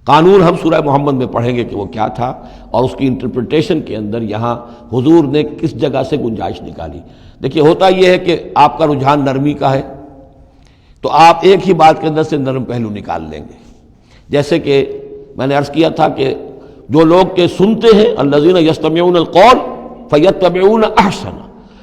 قانون ہم سورہ محمد میں پڑھیں گے کہ وہ کیا تھا، اور اس کی انٹرپریٹیشن کے اندر یہاں حضور نے کس جگہ سے گنجائش نکالی۔ دیکھیے ہوتا یہ ہے کہ آپ کا رجحان نرمی کا ہے تو آپ ایک ہی بات کے اندر سے نرم پہلو نکال لیں گے، جیسے کہ میں نے عرض کیا تھا کہ جو لوگ کے سنتے ہیں الذین یستمعون القول فیتبعون احسن،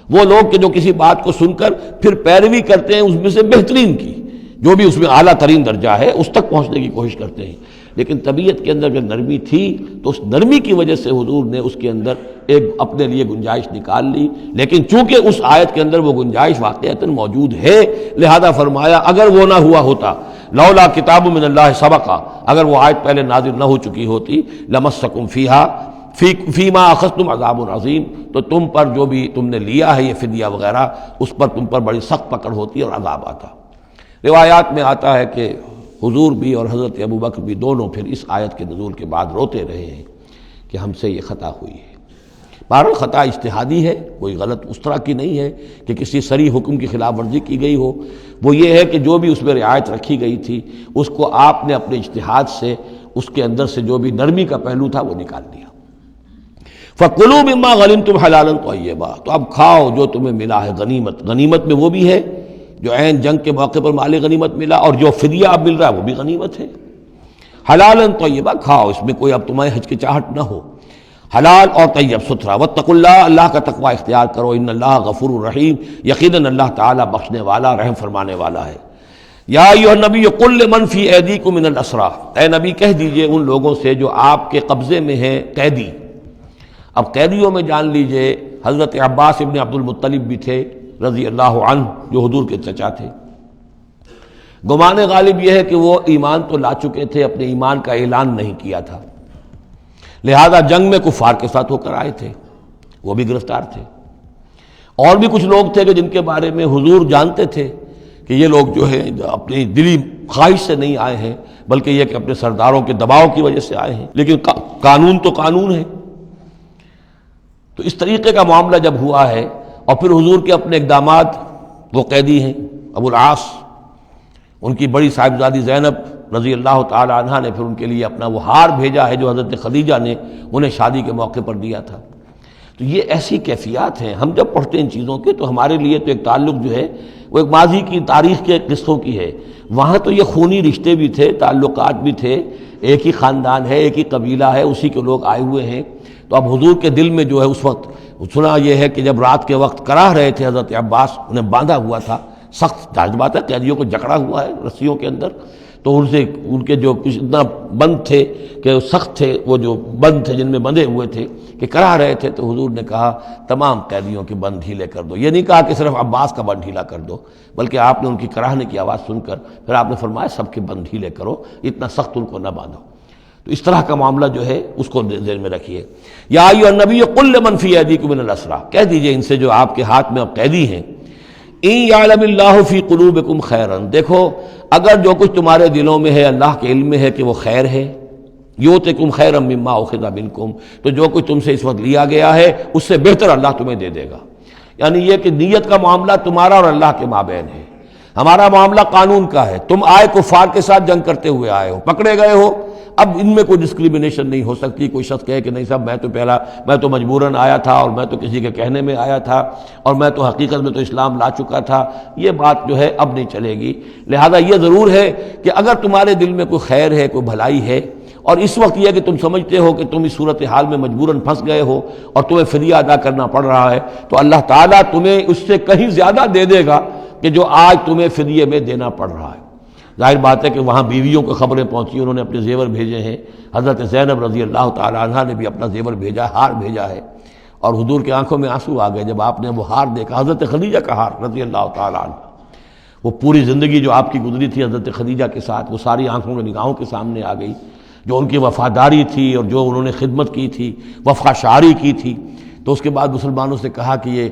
وہ لوگ کہ جو کسی بات کو سن کر پھر پیروی کرتے ہیں اس میں سے بہترین کی، جو بھی اس میں اعلیٰ ترین درجہ ہے اس تک پہنچنے کی کوشش کرتے ہیں۔ لیکن طبیعت کے اندر اگر نرمی تھی تو اس نرمی کی وجہ سے حضور نے اس کے اندر ایک اپنے لیے گنجائش نکال لی، لیکن چونکہ اس آیت کے اندر وہ گنجائش واقعتاً موجود ہے، لہذا فرمایا اگر وہ نہ ہوا ہوتا، لولا کتاب من اللہ سبقہ، اگر وہ آیت پہلے نازل نہ ہو چکی ہوتی، لمسکم فیما اخذتم عذاب عظیم، تو تم پر جو بھی تم نے لیا ہے یہ فدیہ وغیرہ، اس پر تم پر بڑی سخت پکڑ ہوتی اور عذاب آتا۔ روایات میں آتا ہے کہ حضور بھی اور حضرت ابوبکر بھی دونوں پھر اس آیت کے نزول کے بعد روتے رہے ہیں کہ ہم سے یہ خطا ہوئی ہے۔ بہرحال خطا اجتہادی ہے، کوئی غلط اس طرح کی نہیں ہے کہ کسی صریح حکم کی خلاف ورزی کی گئی ہو، وہ یہ ہے کہ جو بھی اس میں رعایت رکھی گئی تھی اس کو آپ نے اپنے اجتہاد سے اس کے اندر سے جو بھی نرمی کا پہلو تھا وہ نکال دیا۔ فَكُلُوا مِمَّا غَنِمْتُمْ حَلَالًا طَيِّبًا، تو اب کھاؤ جو تمہیں ملا ہے غنیمت۔ غنیمت میں وہ بھی ہے جو عین جنگ کے موقع پر مال غنیمت ملا، اور جو فدیہ اب مل رہا ہے وہ بھی غنیمت ہے۔ حلالاً طیبہ، کھاؤ، اس میں کوئی اب تمہیں ہچکچاہٹ نہ ہو، حلال اور طیب ستھرا۔ واتقوا اللہ، اللہ کا تقوی اختیار کرو، ان اللہ غفور الرحیم، یقیناً اللہ تعالیٰ بخشنے والا رحم فرمانے والا ہے۔ یا ایھا النبی قل لمن فی ایدیکم من الاسریٰ، اے نبی کہہ دیجئے ان لوگوں سے جو آپ کے قبضے میں ہیں قیدی۔ اب قیدیوں میں جان لیجئے حضرت عباس ابن عبد المطلب بھی تھے رضی اللہ عنہ، جو حضور کے چچا تھے۔ گمان غالب یہ ہے کہ وہ ایمان تو لا چکے تھے، اپنے ایمان کا اعلان نہیں کیا تھا، لہذا جنگ میں کفار کے ساتھ ہو کر آئے تھے، وہ بھی گرفتار تھے۔ اور بھی کچھ لوگ تھے کہ جن کے بارے میں حضور جانتے تھے کہ یہ لوگ جو ہے اپنی دلی خواہش سے نہیں آئے ہیں، بلکہ یہ کہ اپنے سرداروں کے دباؤ کی وجہ سے آئے ہیں، لیکن قانون تو قانون ہے۔ تو اس طریقے کا معاملہ جب ہوا ہے، اور پھر حضور کے اپنے اقدامات، وہ قیدی ہیں ابو العاص، ان کی بڑی صاحبزادی زینب رضی اللہ تعالی عنہا نے پھر ان کے لیے اپنا وہ ہار بھیجا ہے جو حضرت خدیجہ نے انہیں شادی کے موقع پر دیا تھا۔ تو یہ ایسی کیفیات ہیں، ہم جب پڑھتے ہیں ان چیزوں کے تو ہمارے لیے تو ایک تعلق جو ہے وہ ایک ماضی کی تاریخ کے قصوں کی ہے۔ وہاں تو یہ خونی رشتے بھی تھے، تعلقات بھی تھے، ایک ہی خاندان ہے، ایک ہی قبیلہ ہے، اسی کے لوگ آئے ہوئے ہیں۔ تو اب حضور کے دل میں جو ہے اس وقت سنا یہ ہے کہ جب رات کے وقت کراہ رہے تھے حضرت عباس، انہیں باندھا ہوا تھا، سخت ظاہر بات ہے قیدیوں کو جکڑا ہوا ہے رسیوں کے اندر، تو ان کے جو کچھ اتنا بند تھے کہ سخت تھے، وہ جو بند تھے جن میں بندھے ہوئے تھے کہ کراہ رہے تھے، تو حضور نے کہا تمام قیدیوں کے بند ڈھیلے کر دو۔ یہ نہیں کہا کہ صرف عباس کا بند ڈھیلا کر دو، بلکہ آپ نے ان کی کراہنے کی آواز سن کر پھر آپ نے فرمایا سب کے بند ڈھیلے کرو، اتنا سخت ان کو نہ باندھو۔ تو اس طرح کا معاملہ جو ہے اس کو ذہن میں رکھیے۔ یا ایھا النبی قل لمن فی ایدیکم من الاسریٰ، کہہ دیجئے ان سے جو آپ کے ہاتھ میں اب قیدی ہیں، ان یعلم اللہ فی قلوبکم خیرا، دیکھو اگر جو کچھ تمہارے دلوں میں ہے اللہ کے علم میں ہے کہ وہ خیر ہے، یؤتکم خیرا مما اخذ منکم، تو جو کچھ تم سے اس وقت لیا گیا ہے اس سے بہتر اللہ تمہیں دے دے گا۔ یعنی یہ کہ نیت کا معاملہ تمہارا اور اللہ کے مابین ہے، ہمارا معاملہ قانون کا ہے۔ تم آئے کفار کے ساتھ جنگ کرتے ہوئے آئے ہو، پکڑے گئے ہو، اب ان میں کوئی ڈسکریمنیشن نہیں ہو سکتی۔ کوئی شخص کہے کہ نہیں صاحب میں تو مجبوراً آیا تھا، اور میں تو کسی کے کہنے میں آیا تھا، اور میں تو حقیقت میں تو اسلام لا چکا تھا، یہ بات جو ہے اب نہیں چلے گی۔ لہذا یہ ضرور ہے کہ اگر تمہارے دل میں کوئی خیر ہے، کوئی بھلائی ہے، اور اس وقت یہ کہ تم سمجھتے ہو کہ تم اس صورتحال میں مجبوراً پھنس گئے ہو اور تمہیں فدیہ ادا کرنا پڑ رہا ہے، تو اللہ تعالیٰ تمہیں اس سے کہیں زیادہ دے دے گا کہ جو آج تمہیں فدیے میں دینا پڑ رہا ہے۔ ظاہر بات ہے کہ وہاں بیویوں کو خبریں پہنچی، انہوں نے اپنے زیور بھیجے ہیں، حضرت زینب رضی اللہ تعالی عنہا نے بھی اپنا زیور بھیجا، ہار بھیجا ہے، اور حضور کی آنکھوں میں آنسو آ گئے جب آپ نے وہ ہار دیکھا، حضرت خدیجہ کا ہار رضی اللہ تعالی عنہ۔ وہ پوری زندگی جو آپ کی گزری تھی حضرت خدیجہ کے ساتھ، وہ ساری آنکھوں میں نگاہوں کے سامنے آ گئی، جو ان کی وفاداری تھی اور جو انہوں نے خدمت کی تھی، وفا شعاری کی تھی۔ تو اس کے بعد مسلمانوں سے کہا کہ یہ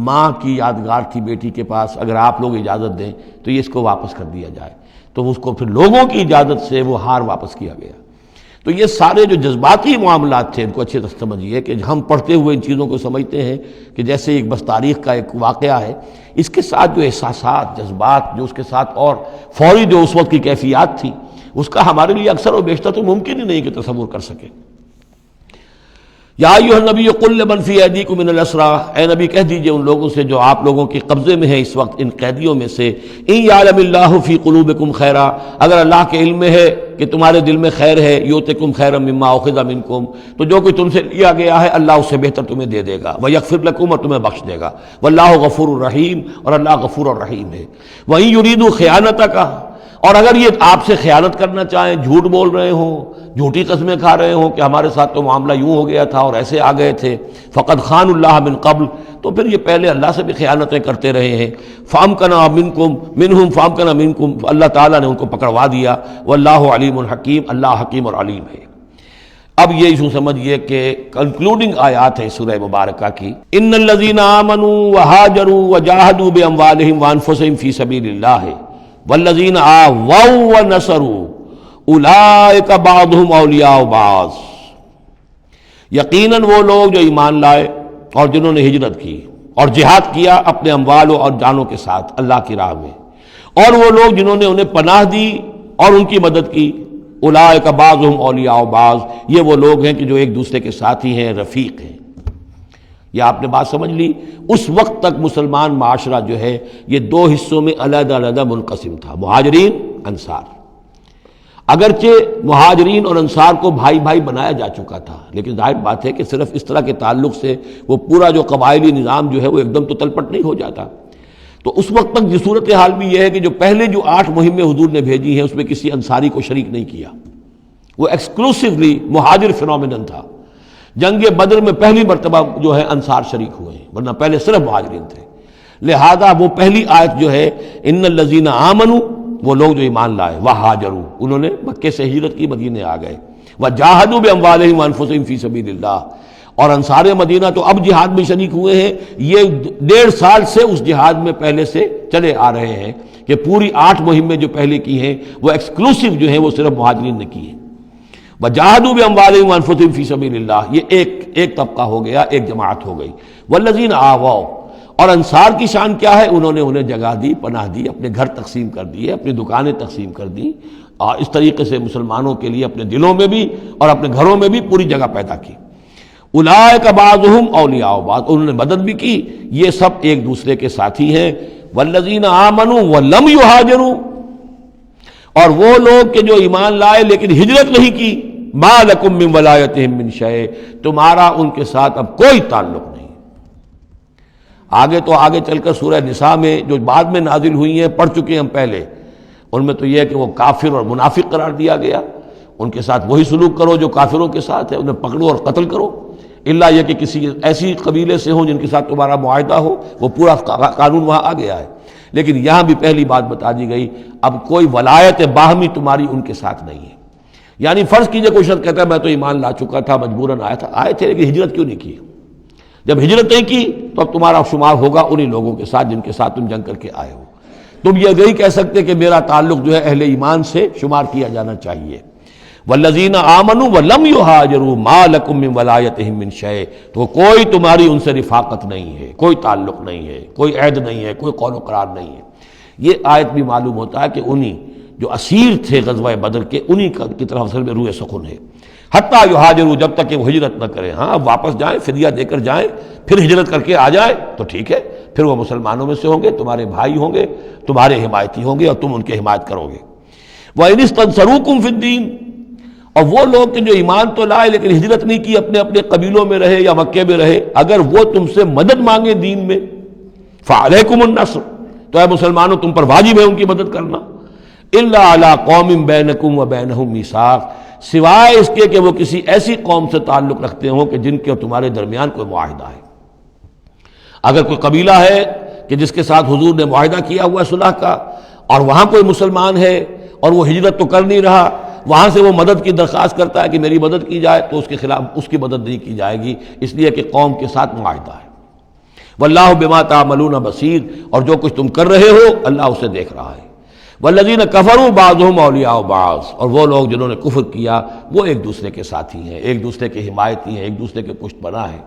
ماں کی یادگار تھی بیٹی کے پاس، اگر آپ لوگ اجازت دیں تو یہ اس کو واپس کر دیا جائے، تو اس کو پھر لوگوں کی اجازت سے وہ ہار واپس کیا گیا۔ تو یہ سارے جو جذباتی معاملات تھے ان کو اچھے سے سمجھیے کہ ہم پڑھتے ہوئے ان چیزوں کو سمجھتے ہیں کہ جیسے ایک بس تاریخ کا ایک واقعہ ہے، اس کے ساتھ جو احساسات، جذبات، جو اس کے ساتھ اور فوری جو اس وقت کی کیفیات تھی، اس کا ہمارے لیے اکثر و بیشتر تو ممکن ہی نہیں کہ تصور کر سکے۔ یا ایھا النبی قل لمن فی ایدیکم من الاسریٰ، اے نبی کہہ دیجئے ان لوگوں سے جو آپ لوگوں کے قبضے میں ہیں اس وقت ان قیدیوں میں سے، ان یعلم اللہ فی قلوبکم خیرا، اگر اللہ کے علم میں ہے کہ تمہارے دل میں خیر ہے، یؤتکم خیرا مما اخذ منکم، تو جو کچھ تم سے لیا گیا ہے اللہ اس سے بہتر تمہیں دے دے گا، ویغفر لکم، اور تمہیں بخش دے گا، واللہ غفور الرحیم، اور اللہ غفور الرحیم ہے۔ وَإِن يُرِيدُوا خِيَانَتَكَ، اور اگر یہ آپ سے خیانت کرنا چاہیں، جھوٹ بول رہے ہوں، جھوٹی قسمیں کھا رہے ہوں کہ ہمارے ساتھ تو معاملہ یوں ہو گیا تھا اور ایسے آ گئے تھے، فقد خان اللہ من قبل، تو پھر یہ پہلے اللہ سے بھی خیانتیں کرتے رہے ہیں، فامکنا منکم، اللہ تعالیٰ نے ان کو پکڑوا دیا، واللہ علیم الحکیم، اللہ حکیم اور علیم ہے۔ اب یہ یوں سمجھیے کہ کنکلوڈنگ آیات ہے سورہ مبارکہ کی، ان الذین آمنوا وہاجروا وجاہدوا باموالہم وانفسہم فی سبیل اللہ والذین آووا ونصروا اولئک بعضهم اولیاء بعض، یقیناً وہ لوگ جو ایمان لائے اور جنہوں نے ہجرت کی اور جہاد کیا اپنے اموالوں اور جانوں کے ساتھ اللہ کی راہ میں، اور وہ لوگ جنہوں نے انہیں پناہ دی اور ان کی مدد کی، اولئک بعضهم اولیاء بعض، یہ وہ لوگ ہیں کہ جو ایک دوسرے کے ساتھی ہیں، رفیق ہیں۔ یہ آپ نے بات سمجھ لی۔ اس وقت تک مسلمان معاشرہ جو ہے یہ دو حصوں میں علیحدہ علیحدہ منقسم تھا، مہاجرین، انصار۔ اگرچہ مہاجرین اور انصار کو بھائی بھائی بنایا جا چکا تھا، لیکن ظاہر بات ہے کہ صرف اس طرح کے تعلق سے وہ پورا جو قبائلی نظام جو ہے وہ ایک دم تو تلپٹ نہیں ہو جاتا۔ تو اس وقت تک یہ صورتحال بھی یہ ہے کہ جو پہلے جو 8 مہمیں حضور نے بھیجی ہیں اس میں کسی انصاری کو شریک نہیں کیا، وہ ایکسکلوسیولی مہاجر فینومینن تھا۔ جنگ بدر میں پہلی مرتبہ جو ہے انصار شریک ہوئے ہیں، ورنہ پہلے صرف مہاجرین تھے۔ لہذا وہ پہلی آیت جو ہے ان الذین آمنوا، وہ لوگ جو ایمان لائے، وہاجروا، انہوں نے مکے سے ہجرت کی، مدینے آ گئے، وجاہدوا باموالہم وانفسہم فی سبیل اللہ، اور انصار مدینہ تو اب جہاد میں شریک ہوئے ہیں، یہ 1.5 سال سے اس جہاد میں پہلے سے چلے آ رہے ہیں کہ پوری 8 مہمیں جو پہلے کی ہیں وہ ایکسکلوسیو جو ہیں وہ صرف مہاجرین نے کی ہیں۔ وجاہدوا باموالہم وانفسہم فی سبیل اللہ، یہ ایک ایک طبقہ ہو گیا، ایک جماعت ہو گئی۔ والذین آواؤ، اور انصار کی شان کیا ہے؟ انہوں نے انہیں جگہ دی، پناہ دی، اپنے گھر تقسیم کر دیے، اپنی دکانیں تقسیم کر دی، اور اس طریقے سے مسلمانوں کے لیے اپنے دلوں میں بھی اور اپنے گھروں میں بھی پوری جگہ پیدا کی۔ اولئک بعضهم اولیاء بعض، انہوں نے مدد بھی کی، یہ سب ایک دوسرے کے ساتھی ہیں۔ والذین آمنوا ولم یہاجروا، اور وہ لوگ کہ جو ایمان لائے لیکن ہجرت نہیں کی، ما لکم من ولایتہم من شیء، تمہارا ان کے ساتھ اب کوئی تعلق نہیں۔ آگے چل کر سورہ نساء میں جو بعد میں نازل ہوئی ہیں، پڑھ چکے ہیں ہم پہلے، ان میں تو یہ ہے کہ وہ کافر اور منافق قرار دیا گیا، ان کے ساتھ وہی سلوک کرو جو کافروں کے ساتھ ہے، انہیں پکڑو اور قتل کرو، الا یہ کہ کسی ایسی قبیلے سے ہوں جن کے ساتھ تمہارا معاہدہ ہو، وہ پورا قانون وہاں آ گیا ہے۔ لیکن یہاں بھی پہلی بات بتا دی گئی، اب کوئی ولایت باہمی تمہاری ان کے ساتھ نہیں ہے۔ یعنی فرض کیجئے کوئی شخص کہتا ہے میں تو ایمان لا چکا تھا، مجبوراً آئے تھے لیکن ہجرت کیوں نہیں کی؟ جب ہجرت نہیں کی تو اب تمہارا شمار ہوگا انہی لوگوں کے ساتھ جن کے ساتھ تم جنگ کر کے آئے ہو۔ تم یہ نہیں کہہ سکتے کہ میرا تعلق جو ہے اہل ایمان سے شمار کیا جانا چاہیے۔ والذین آمنوا ولم یہاجروا ما لکم من ولایتہم من شیء، تو کوئی تمہاری ان سے رفاقت نہیں ہے، کوئی تعلق نہیں ہے، کوئی عہد نہیں ہے، کوئی قول و قرار نہیں ہے۔ یہ آیت بھی معلوم ہوتا ہے کہ انہی جو اسیر تھے غزوہ بدر کے، انہی کی طرف اصل میں روح سخن ہے۔ حتیٰ یہاجروا، جب تک کہ وہ ہجرت نہ کریں، ہاں واپس جائیں، فدیہ دے کر جائیں، پھر ہجرت کر کے آ جائیں تو ٹھیک ہے، پھر وہ مسلمانوں میں سے ہوں گے، تمہارے بھائی ہوں گے، تمہارے حمایتی ہوں گے اور تم ان کی حمایت کرو گے۔ وَإِنِ اسْتَنصَرُوكُمْ فِي الدِّينِ، اور وہ لوگ کہ جو ایمان تو لائے لیکن ہجرت نہیں کی، اپنے اپنے قبیلوں میں رہے یا مکے میں رہے، اگر وہ تم سے مدد مانگے دین میں، فَعَلَيْكُمُ النَّصْرُ، تو اے مسلمانوں تم پر واجب ہے ان کی مدد کرنا۔ إِلَّا عَلَىٰ قَوْمٍ بَيْنَكُمْ وَبَيْنَهُمْ مِيثَاقٌ، سوائے اس کے کہ وہ کسی ایسی قوم سے تعلق رکھتے ہوں کہ جن کے اور تمہارے درمیان کوئی معاہدہ ہے۔ اگر کوئی قبیلہ ہے کہ جس کے ساتھ حضور نے معاہدہ کیا ہوا ہے صلح کا، اور وہاں کوئی مسلمان ہے اور وہ ہجرت تو کر نہیں رہا، وہاں سے وہ مدد کی درخواست کرتا ہے کہ میری مدد کی جائے، تو اس کے خلاف اس کی مدد نہیں کی جائے گی، اس لیے کہ قوم کے ساتھ معاہدہ ہے۔ واللہ بما تعملون بصیر، اور جو کچھ تم کر رہے ہو اللہ اسے دیکھ رہا ہے۔ والذین کفروا بعضهم اولیاء بعض، اور وہ لوگ جنہوں نے کفر کیا وہ ایک دوسرے کے ساتھی ہیں، ایک دوسرے کے حمایتی ہیں، ایک دوسرے کے پشت پناہ ہیں۔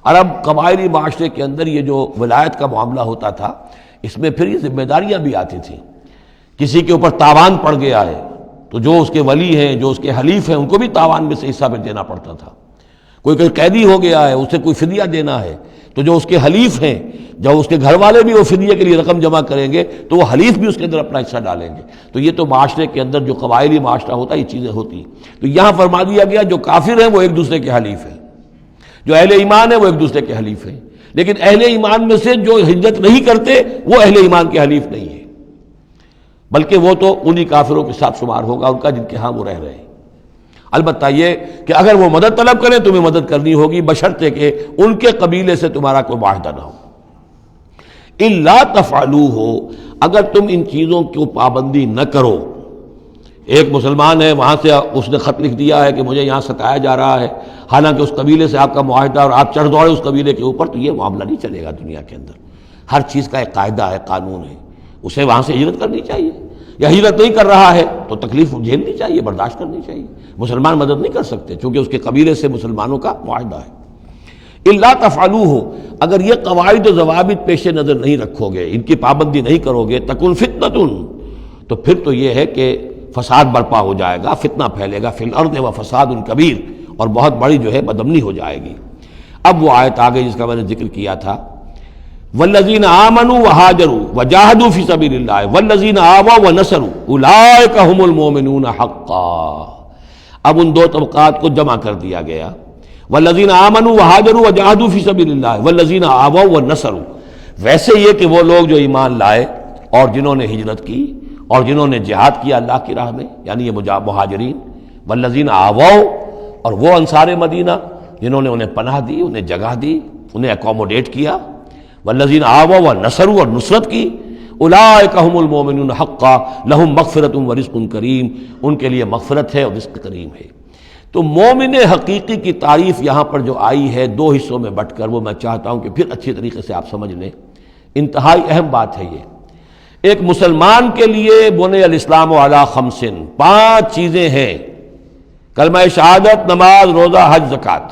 عرب قبائلی معاشرے کے اندر یہ جو ولایت کا معاملہ ہوتا تھا، اس میں پھر یہ ذمہ داریاں بھی آتی تھیں۔ کسی کے اوپر تاوان پڑ گیا ہے تو جو اس کے ولی ہیں، جو اس کے حلیف ہیں، ان کو بھی تاوان میں سے حصہ پھر دینا پڑتا تھا۔ کوئی قیدی ہو گیا ہے، اسے کوئی فدیہ دینا ہے، تو جو اس کے حلیف ہیں، جب اس کے گھر والے بھی وہ فدیے کے لیے رقم جمع کریں گے تو وہ حلیف بھی اس کے اندر اپنا حصہ ڈالیں گے۔ تو یہ تو معاشرے کے اندر جو قبائلی معاشرہ ہوتا ہے یہ چیزیں ہوتی ہیں۔ تو یہاں فرما دیا گیا جو کافر ہیں وہ ایک دوسرے کے حلیف ہیں، جو اہل ایمان ہیں وہ ایک دوسرے کے حلیف ہیں، لیکن اہل ایمان میں سے جو ہجرت نہیں کرتے وہ اہل ایمان کے حلیف نہیں ہیں، بلکہ وہ تو انہی کافروں کے ساتھ شمار ہوگا ان کا جن کے ہاں وہ رہ رہے ہیں۔ البتہ یہ کہ اگر وہ مدد طلب کریں تمہیں مدد کرنی ہوگی، بشرطے کہ ان کے قبیلے سے تمہارا کوئی معاہدہ نہ ہو۔ الا تفعلوہ، اگر تم ان چیزوں کی پابندی نہ کرو، ایک مسلمان ہے وہاں سے اس نے خط لکھ دیا ہے کہ مجھے یہاں ستایا جا رہا ہے، حالانکہ اس قبیلے سے آپ کا معاہدہ اور آپ چڑھ دوڑے اس قبیلے کے اوپر، تو یہ معاملہ نہیں چلے گا دنیا کے اندر۔ ہر چیز کا ایک قاعدہ ہے، قانون ہے، اسے وہاں سے ہجرت کرنی چاہیے، یا ہجرت نہیں کر رہا ہے تو تکلیف جھیلنی چاہیے، برداشت کرنی چاہیے۔ مسلمان مدد نہیں کر سکتے چونکہ اس کے قبیلے سے مسلمانوں کا معاہدہ ہے۔ الا تفعلوہ، اگر یہ قواعد و ضوابط پیش نظر نہیں رکھو گے، ان کی پابندی نہیں کرو گے، تکن فتنۃ، تو پھر تو یہ ہے کہ فساد برپا ہو جائے گا، فتنہ پھیلے گا، فی الارض و فساد کبیر، اور بہت بڑی جو ہے بدامنی ہو جائے گی۔ اب وہ آیت آگے جس کا میں نے ذکر کیا تھا، والذین آمنوا وہاجروا وجاہدوا فی سبیل اللہ والذین آووا ونصروا اولئک هم المؤمنون حقا۔ اب ان دو طبقات کو جمع کر دیا گیا، والذین آمنوا وہاجروا وجاہدوا فی سبیل اللہ والذین آووا ونصروا، ویسے یہ کہ وہ لوگ جو ایمان لائے اور جنہوں نے ہجرت کی اور جنہوں نے جہاد کیا اللہ کی راہ میں، یعنی یہ مہاجرین، والذین آووا، اور وہ انصار مدینہ جنہوں نے انہیں پناہ دی، انہیں جگہ دی، انہیں اکوموڈیٹ کیا، والذین آووا ونصروا، اور نصرت کی، اولئک هم المؤمنون حقا لهم مغفرۃ ورزق کریم، ان کے لیے مغفرت ہے اور رزق کریم ہے۔ تو مومن حقیقی کی تعریف یہاں پر جو آئی ہے دو حصوں میں بٹ کر، وہ میں چاہتا ہوں کہ پھر اچھی طریقے سے آپ سمجھ لیں، انتہائی اہم بات ہے یہ۔ ایک مسلمان کے لیے بنی الاسلام علی خمس، 5 چیزیں ہیں، کلمہ شہادت، نماز، روزہ، حج، زکوٰۃ۔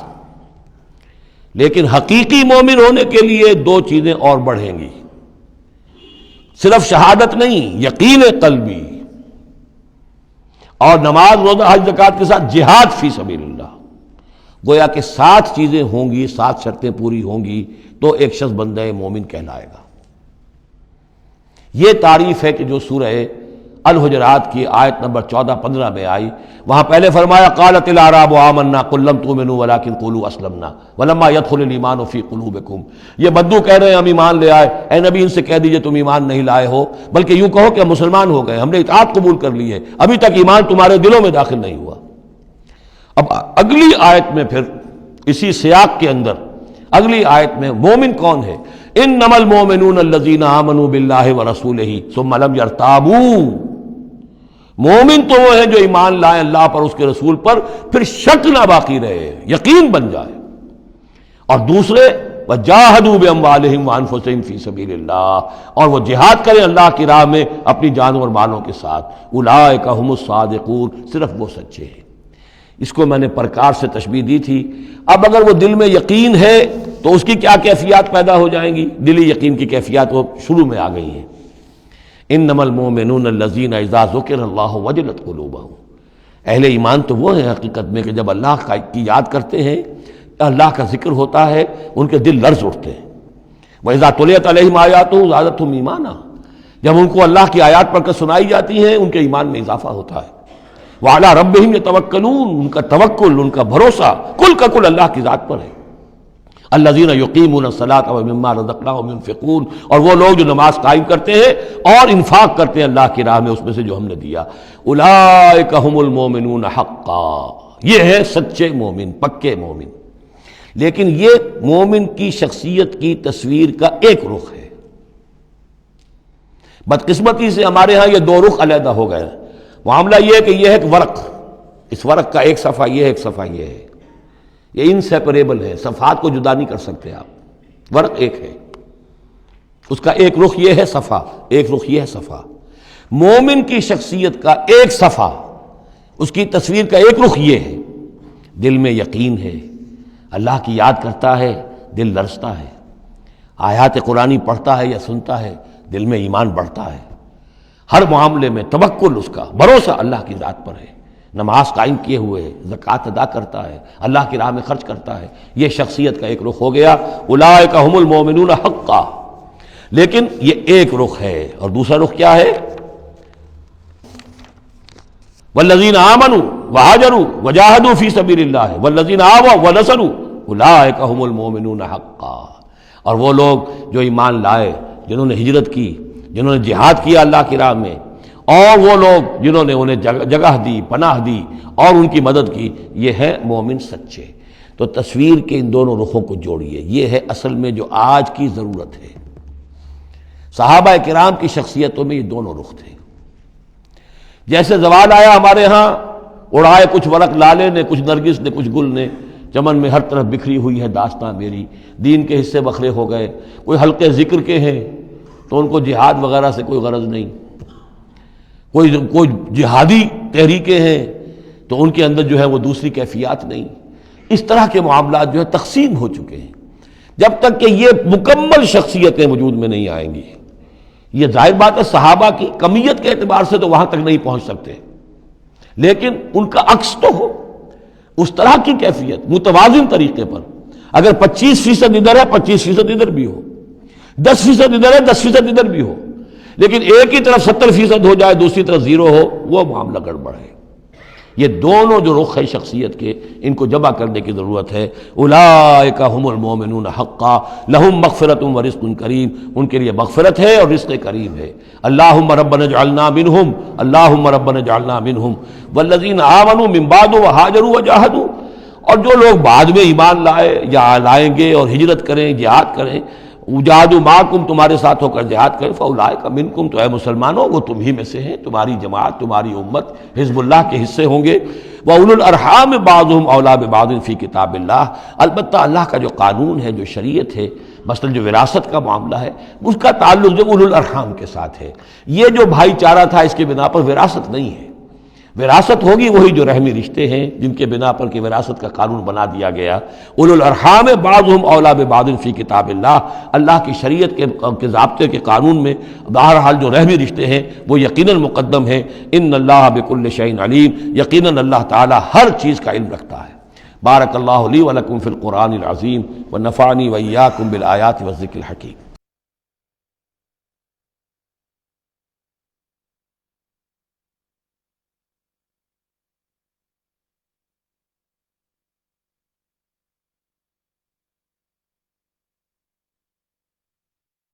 لیکن حقیقی مومن ہونے کے لیے دو چیزیں اور بڑھیں گی، صرف شہادت نہیں، یقین قلبی اور نماز روزہ حج زکوٰۃ کے ساتھ جہاد فی سبیل اللہ۔ گویا کہ 7 چیزیں ہوں گی، 7 شرطیں پوری ہوں گی تو ایک شخص بندہ مومن کہلائے گا۔ یہ تعریف ہے کہ جو سورہ الحجرات کی آیت نمبر 14-15 میں آئی، وہاں پہلے فرمایا قالت الاعراب آمنا قل لم تؤمنوا ولکن قولوا اسلمنا ولما يدخل الايمان في قلوبكم۔ یہ بدو کہہ رہے ہیں ہم ایمان لے آئے، اے نبی ان سے کہہ دیجئے تم ایمان نہیں لائے ہو، بلکہ یوں کہو کہ ہم مسلمان ہو گئے، ہم نے اطاعت قبول کر لی ہے، ابھی تک ایمان تمہارے دلوں میں داخل نہیں ہوا۔ اب اگلی آیت میں پھر اسی سیاق کے اندر اگلی آیت میں مومن کون ہے؟ انما المؤمنون الذين آمنوا بالله ورسوله ثم لم يرتابوا۔ مومن تو وہ ہیں جو ایمان لائیں اللہ پر، اس کے رسول پر، پھر شک نہ باقی رہے، یقین بن جائے۔ اور دوسرے وجاہدوا باموالہم وانفسہم فی سبیل اللہ، اور وہ جہاد کریں اللہ کی راہ میں اپنی جانوں اور مالوں کے ساتھ۔ اولئک ھم الصادقون، صرف وہ سچے ہیں۔ اس کو میں نے پرکار سے تشبیہ دی تھی۔ اب اگر وہ دل میں یقین ہے تو اس کی کیا کیفیات پیدا ہو جائیں گی؟ دلی یقین کی کیفیات وہ شروع میں آ گئی ہیں۔ انما المؤمنون الذین اذا ذکر اللہ وجلت قلوبہم، اہل ایمان تو وہ ہیں حقیقت میں کہ جب اللہ کی یاد کرتے ہیں، اللہ کا ذکر ہوتا ہے، ان کے دل لرز اٹھتے ہیں۔ وَإِذَا تُلِيَتْ عَلَيْهِمْ آيَاتُهُ زَادَتْهُمْ ایمانا، جب ان کو اللہ کی آیات پڑھ کر سنائی جاتی ہیں ان کے ایمان میں اضافہ ہوتا ہے۔ وَعَلَىٰ رَبِّهِمْ يَتَوَكَّلُونَ، ان کا توکل، ان کا بھروسہ کل کا کل اللہ کی ذات پر ہے۔ الذین یقیمون الصلاۃ ومما رزقناہم ينفقون، اور وہ لوگ جو نماز قائم کرتے ہیں اور انفاق کرتے ہیں اللہ کی راہ میں اس میں سے جو ہم نے دیا۔ اولئک ھم المؤمنون حقا، یہ ہے سچے مومن، پکے مومن۔ لیکن یہ مومن کی شخصیت کی تصویر کا ایک رخ ہے۔ بدقسمتی سے ہمارے ہاں یہ 2 رخ علیحدہ ہو گئے۔ معاملہ یہ ہے کہ یہ ہے ایک ورق، اس ورق کا ایک صفحہ یہ ہے، ایک صفحہ یہ ہے، یہ انسیپریبل ہے، صفحات کو جدا نہیں کر سکتے آپ۔ ورق ایک ہے، اس کا ایک رخ یہ ہے صفحہ، ایک رخ یہ ہے صفحہ۔ مومن کی شخصیت کا ایک صفحہ، اس کی تصویر کا ایک رخ یہ ہے، دل میں یقین ہے، اللہ کی یاد کرتا ہے، دل لرزتا ہے، آیات قرآنی پڑھتا ہے یا سنتا ہے، دل میں ایمان بڑھتا ہے، ہر معاملے میں توکل، اس کا بھروسہ اللہ کی ذات پر ہے، نماز قائم کیے ہوئے ہے، زکوٰۃ ادا کرتا ہے، اللہ کی راہ میں خرچ کرتا ہے۔ یہ شخصیت کا ایک رخ ہو گیا، اولئک ھم المؤمنون حقا۔ لیکن یہ ایک رخ ہے، اور دوسرا رخ کیا ہے؟ والذین آمنوا وہاجروا وجاہدوا فی سبیل اللہ والذین آووا ونصروا اولئک ھم المؤمنون حقا۔ اور وہ لوگ جو ایمان لائے، جنہوں نے ہجرت کی، جنہوں نے جہاد کیا اللہ کی راہ میں، اور وہ لوگ جنہوں نے انہیں جگہ دی، پناہ دی اور ان کی مدد کی، یہ ہے مومن سچے۔ تو تصویر کے ان دونوں رخوں کو جوڑیے، یہ ہے اصل میں جو آج کی ضرورت ہے۔ صحابہ کرام کی شخصیتوں میں یہ دونوں رخ تھے۔ جیسے زوال آیا ہمارے ہاں، اڑائے کچھ ورق لالے نے، کچھ نرگس نے، کچھ گل نے، چمن میں ہر طرف بکھری ہوئی ہے داستاں میری، دین کے حصے بکھرے ہو گئے، کوئی حلقے ذکر کے ہیں تو ان کو جہاد وغیرہ سے کوئی غرض نہیں، کوئی جہادی تحریکیں ہیں تو ان کے اندر جو ہے وہ دوسری کیفیات نہیں۔ اس طرح کے معاملات جو ہے تقسیم ہو چکے ہیں۔ جب تک کہ یہ مکمل شخصیتیں وجود میں نہیں آئیں گی، یہ ظاہر بات ہے صحابہ کی کمیت کے اعتبار سے تو وہاں تک نہیں پہنچ سکتے، لیکن ان کا عکس تو ہو، اس طرح کی کیفیت متوازن طریقے پر۔ اگر 25% ادھر ہے 25% ادھر بھی ہو، 10% ادھر ہے 10% ادھر بھی ہو، لیکن ایک ہی طرف 70% ہو جائے، دوسری طرف 0 ہو، وہ معاملہ گڑبڑ ہے۔ یہ دونوں جو رخ ہے شخصیت کے، ان کو جمع کرنے کی ضرورت ہے۔ اولئک ھم المؤمنون حقا لہم مغفرۃ ورزق کریم، ان کے لیے مغفرت ہے اور رزق کریم ہے۔ اللہم ربنا اجعلنا منہم، اللہم ربنا اجعلنا منہم والذین آمنوا من بعد وہاجروا وجاہدوا، اور جو لوگ بعد میں ایمان لائے یا لائیں گے اور ہجرت کریں، جہاد کریں، وجاہدوا معکم، تمہارے ساتھ ہو کر جہاد کریں، فاولئک منکم، تو اے مسلمانوں وہ تم ہی میں سے ہیں، تمہاری جماعت، تمہاری امت حزب اللہ کے حصے ہوں گے۔ وَأُولُو الْأَرْحَامِ بَعْضُهُمْ أَوْلَىٰ بِبَعْضٍ فِي کتاب اللہ، البتہ اللہ کا جو قانون ہے، جو شریعت ہے، مثلا جو وراثت کا معاملہ ہے، اس کا تعلق جو اولو الارحام کے ساتھ ہے۔ یہ جو بھائی چارہ تھا اس کے بنا پر وراثت نہیں ہے، وراثت ہوگی وہی جو رحمی رشتے ہیں جن کے بنا پر کہ وراثت کا قانون بنا دیا گیا. اولو الارحام بعضهم اولی ببعض فی کتاب اللہ. اللہ کی شریعت کے ضابطے کے قانون میں بہرحال جو رحمی رشتے ہیں وہ یقیناً مقدم ہیں. ان اللہ بکل شیء علیم. یقیناً اللہ تعالی ہر چیز کا علم رکھتا ہے. بارک اللہ لی ولکم فی القرآن العظیم ونفعنی وإیاکم بالآیات والذکر الحکیم.